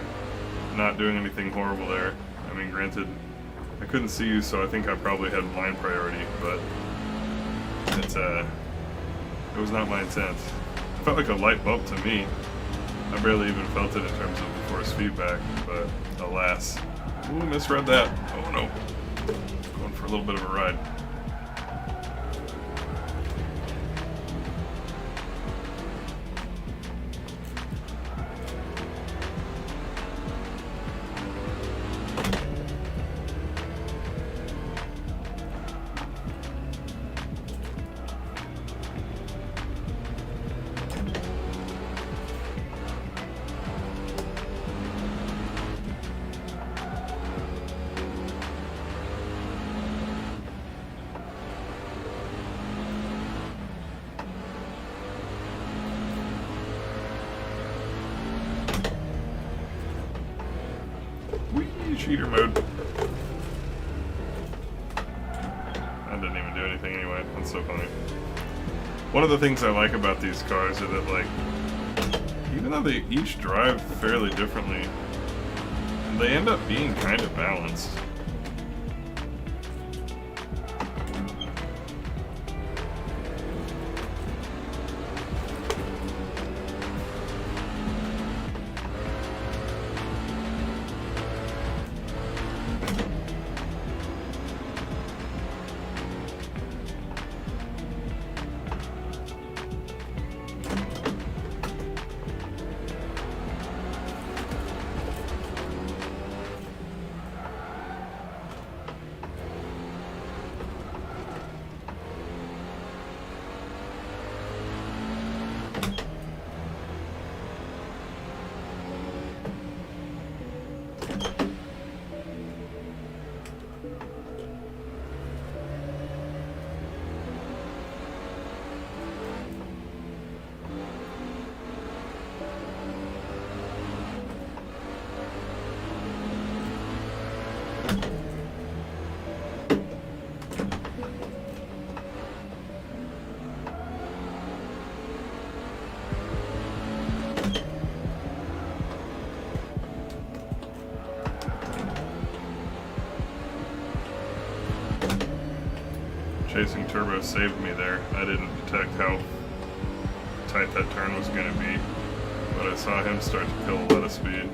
not doing anything horrible there. I mean, granted, I couldn't see you, so I think I probably had line priority, but it was not my intent. It felt like a light bump to me. I barely even felt it in terms of the force feedback, but alas. Ooh, misread that. Oh no. Going for a little bit of a ride. Cheater mode. I didn't even do anything anyway. That's so funny. One of the things I like about these cars are that, like, even though they each drive fairly differently, they end up being kind of balanced. Chasing Turbo saved me there. I didn't detect how tight that turn was going to be, but I saw him start to kill a lot of speed.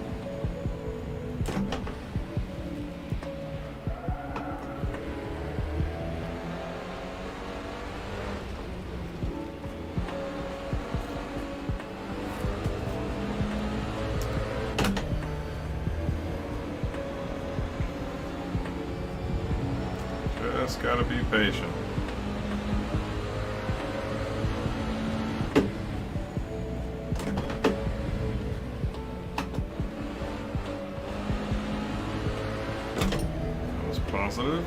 Just gotta be patient. positive.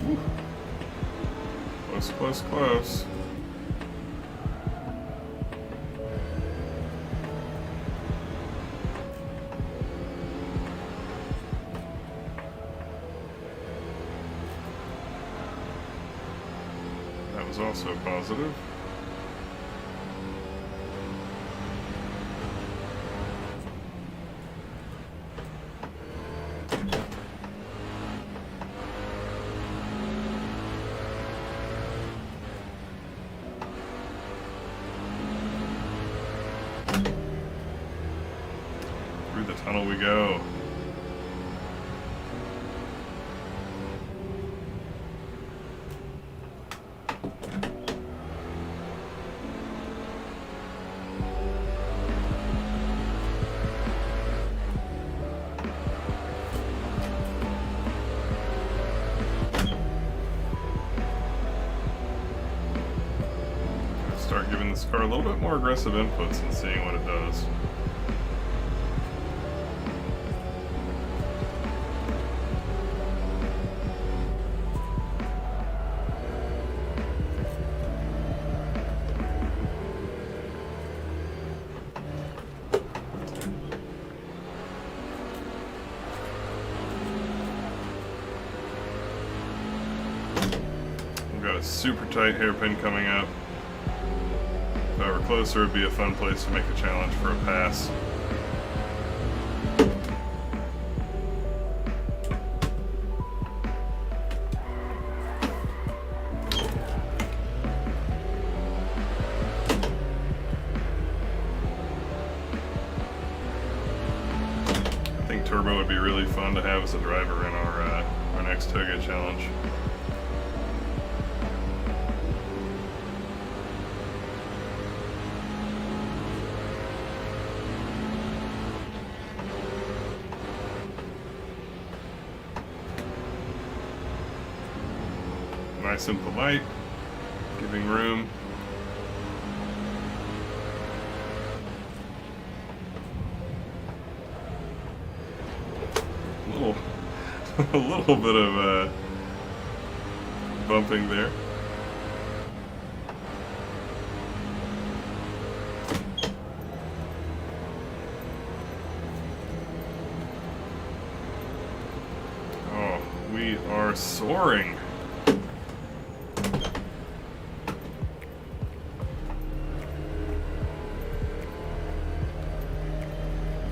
Whew. Close, close, close. Was also positive. Through the tunnel we go. Start giving this car a little bit more aggressive inputs and seeing what it does. We've got a super tight hairpin coming up. If I were closer, it'd be a fun place to make a challenge for a pass. I think turbo would be really fun to have as a driver in our next Touge challenge. Nice and polite, giving room. A little bit of bumping there. Oh, we are soaring.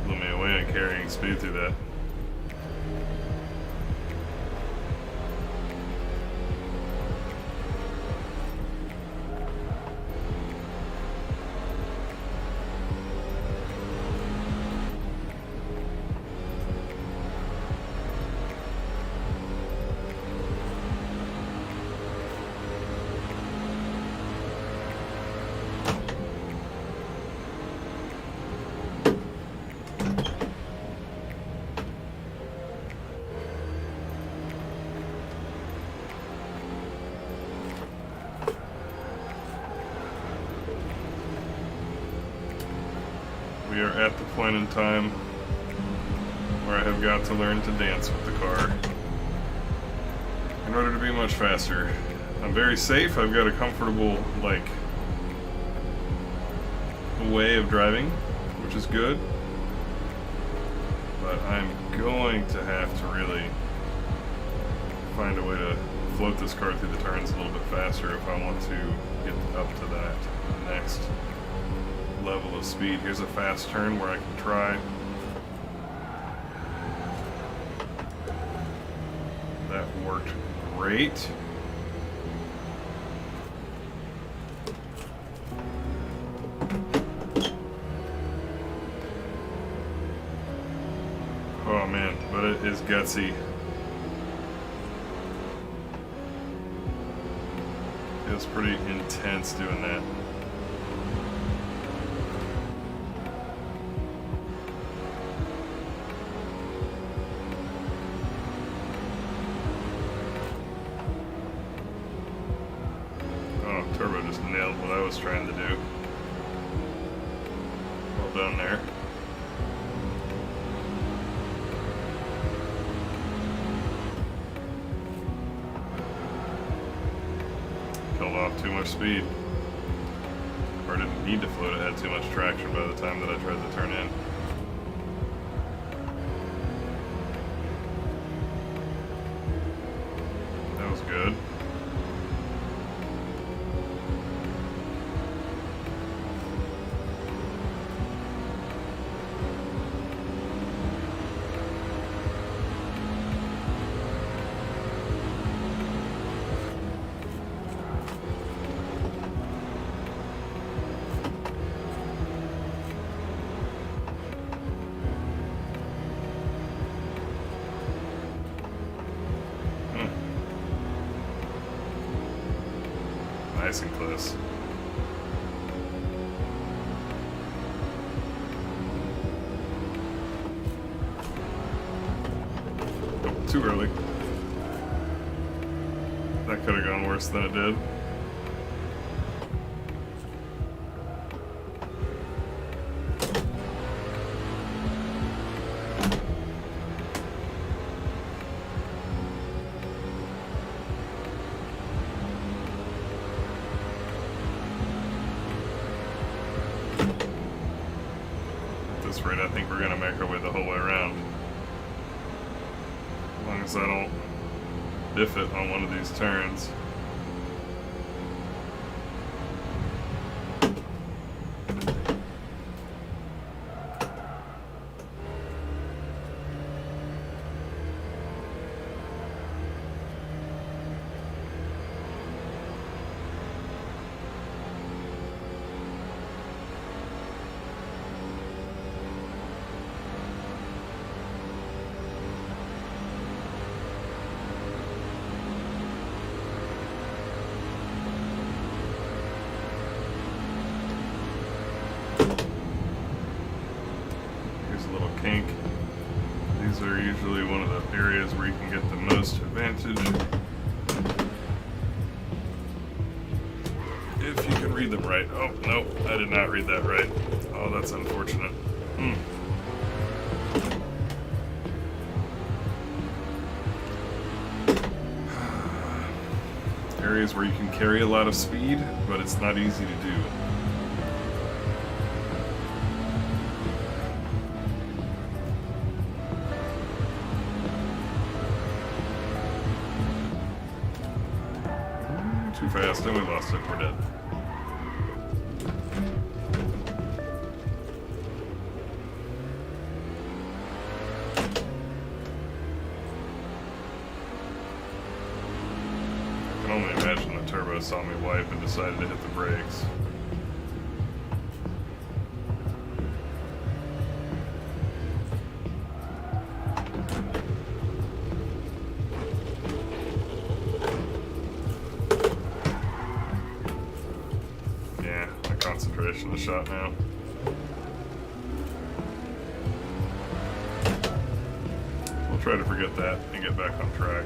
Blew me away on carrying speed through that. We are at the point in time where I have got to learn to dance with the car in order to be much faster. I'm very safe. I've got a comfortable, way of driving, which is good. But I'm going to have to really find a way to float this car through the turns a little bit faster if I want to get up to that next level of speed. Here's a fast turn where I can try. That worked great. Oh man, but it is gutsy. It's pretty intense doing that. nailed what I was trying to do. Well done there. Killed off too much speed. Or didn't need to float, it had too much traction by the time that I tried to turn in. That was good. Nice and close. Oh, too early. That could have gone worse than it did. Rate, I think we're going to make our way the whole way around. As long as I don't biff it on one of these turns. Kink. These are usually one of the areas where you can get the most advantage. If you can read them right. Oh, no, I did not read that right. Oh, that's unfortunate. Areas where you can carry a lot of speed, but it's not easy to do. Too fast, and we lost it. We're dead. I can only imagine the turbo saw me wipe and decided to hit the brakes. Concentration of the shot now. We'll try to forget that and get back on track.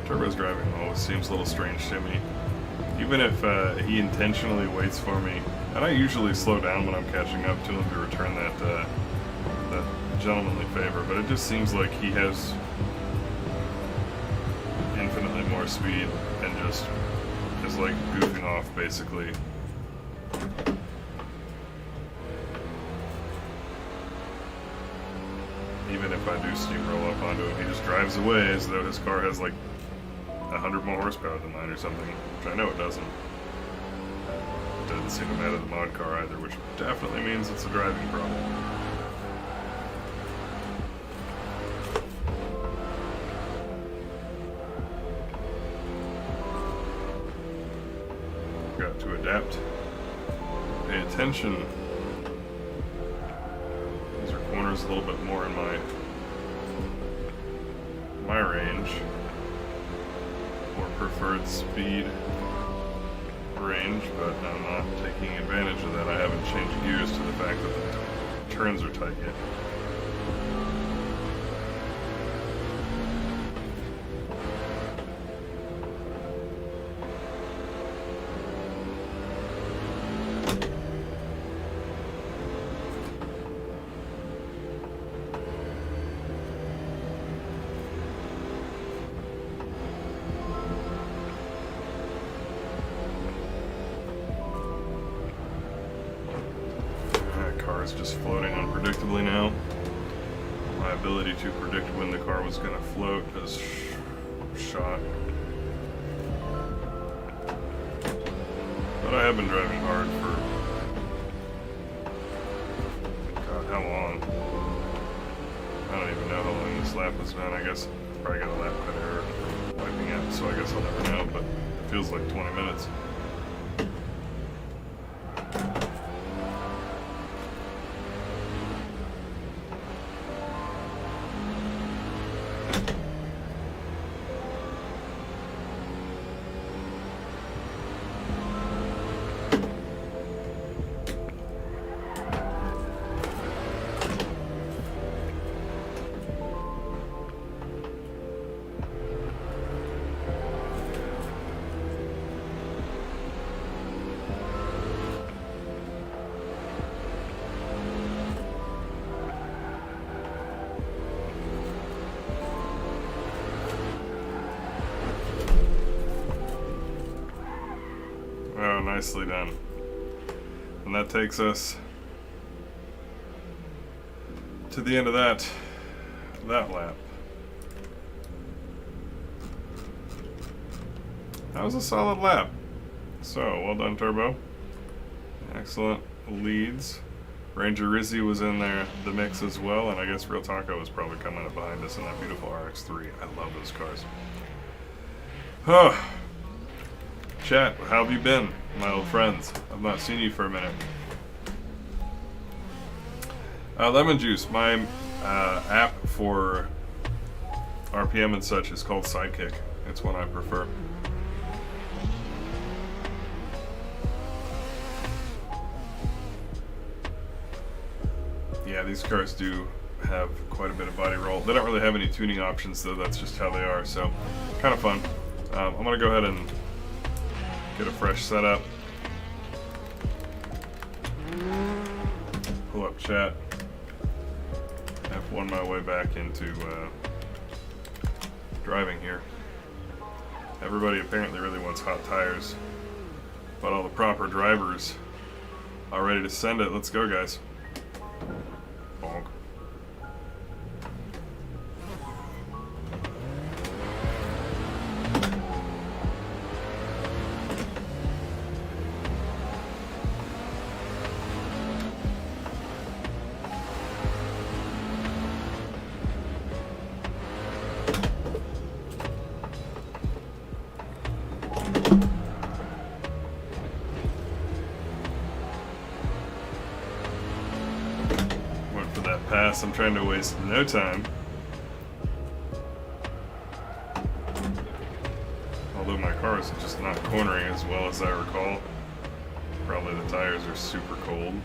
Turbo's driving always seems a little strange to me. Even if he intentionally waits for me, and I usually slow down when I'm catching up to him to return that gentlemanly favor, but it just seems like he has infinitely more speed and just is like goofing off basically. Even if I do steamroll up onto him, he just drives away as though his car has like 100 more horsepower than mine or something, which I know it doesn't. It doesn't seem to matter the mod car either, which definitely means it's a driving problem. Got to adapt. Pay attention. These are corners a little bit more in my range. More preferred speed range, but I'm not taking advantage of that. I haven't changed gears to the fact that the turns are tight yet. Is just floating unpredictably now. My ability to predict when the car was going to float is shot. But I have been driving hard for God, how long? I don't even know how long this lap has been. I guess probably got a lap cut error wiping out, so I guess I'll never know, but it feels like 20 minutes. Nicely done. And that takes us to the end of that lap. That was a solid lap. So, well done, Turbo. Excellent leads. Ranger Rizzy was in there, the mix as well, and I guess Real Taco was probably coming up behind us in that beautiful RX3. I love those cars. Chat, how have you been, my old friends? I've not seen you for a minute. Lemon Juice, my app for RPM and such is called Sidekick. It's one I prefer. Yeah, these cars do have quite a bit of body roll. They don't really have any tuning options though, that's just how they are, so kind of fun. I'm going to go ahead and get a fresh setup. Pull up chat. F1 my way back into driving here. Everybody apparently really wants hot tires, but all the proper drivers are ready to send it. Let's go, guys. Bonk. I'm trying to waste no time. Although my car is just not cornering as well as I recall. Probably the tires are super cold.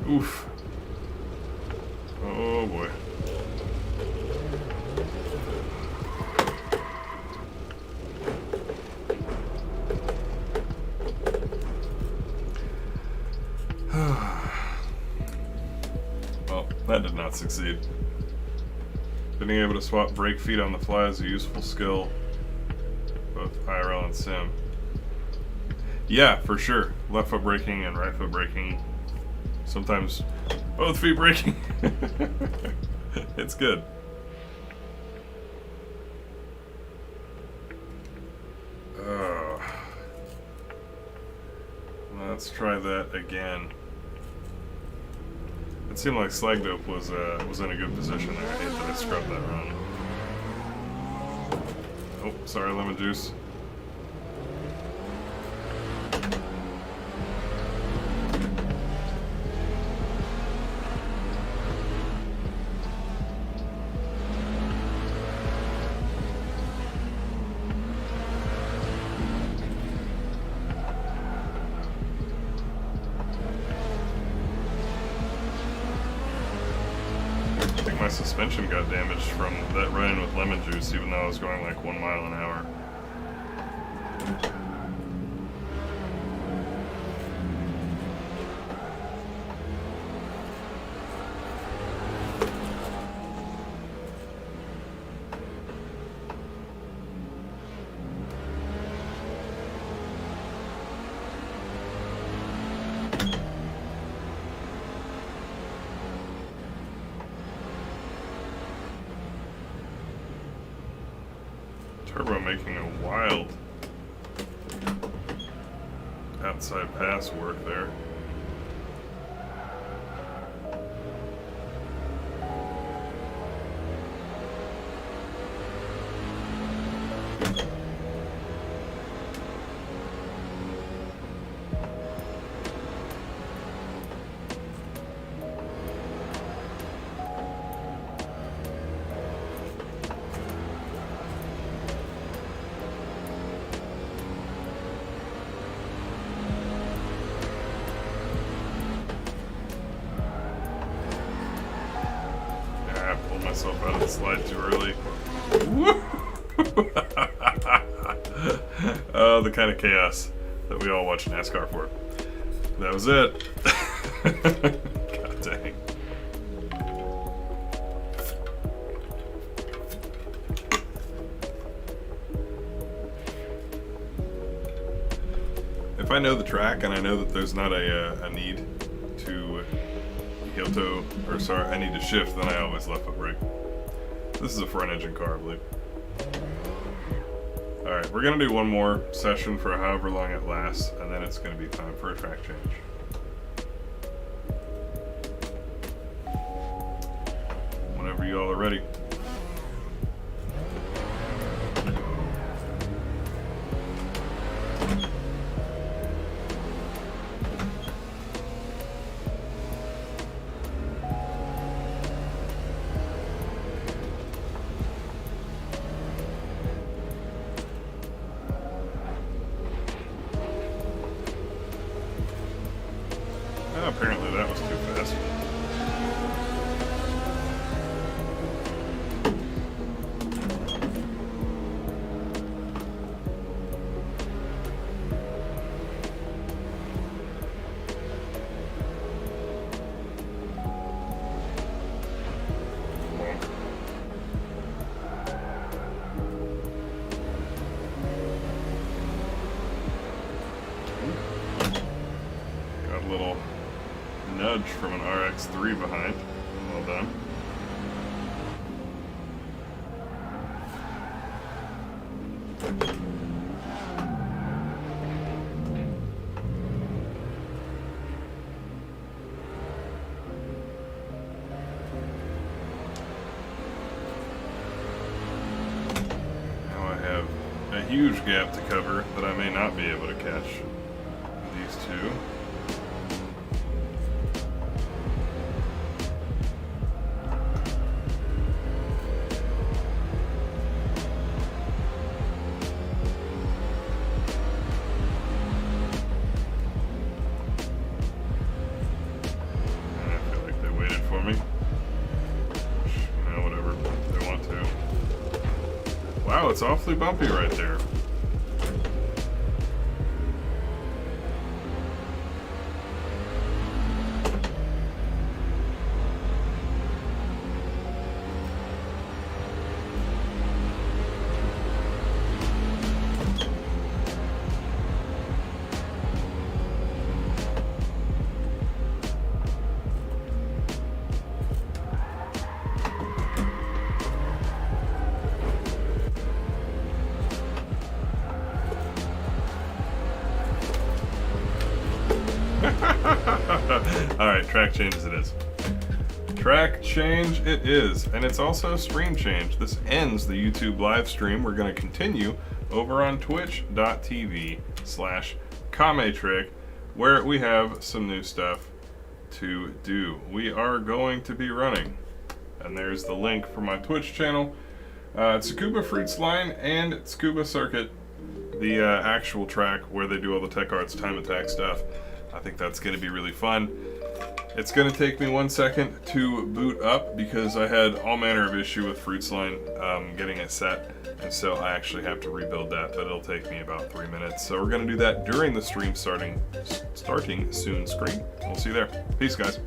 Oof. Oh boy. Well, that did not succeed. Being able to swap brake feet on the fly is a useful skill, both IRL and sim. Yeah, for sure. Left foot braking and right foot braking. Sometimes both feet braking. It's good. Let's try that again. It seemed like Slag Dope was in a good position there. I hate that I scrubbed that run. Oh, sorry, Lemon Juice. My suspension got damaged from that run-in with Lemon Juice, even though I was going like 1 mile an hour. Turbo making a wild outside pass work there. Myself out of the slide too early. Oh, the kind of chaos that we all watch NASCAR for. That was it. God dang. If I know the track and I know that there's not a need to I need to shift, then I always left foot brake. This is a front engine car, I believe. Alright, we're gonna do one more session for however long it lasts, and then it's gonna be time for a track change. Whenever you all are ready. Apparently that was too fast. Got a little nudge from an Rx3 behind. Well done. Now I have a huge gap to cover that I may not be able to catch these two. Wow, it's awfully bumpy right there. track changes it is. Track change it is, and it's also stream change. This ends the YouTube live stream. We're going to continue over on twitch.tv/KameTrick, where we have some new stuff to do. We are going to be running, and there's the link for my Twitch channel, Tsukuba Fruits Line and Tsukuba Circuit, the actual track where they do all the Tech Arts time attack stuff. I think that's going to be really fun. It's going to take me 1 second to boot up because I had all manner of issue with Fruits Line getting it set, and so I actually have to rebuild that, but it'll take me about 3 minutes. So we're going to do that during the stream starting soon screen. We'll see you there. Peace, guys.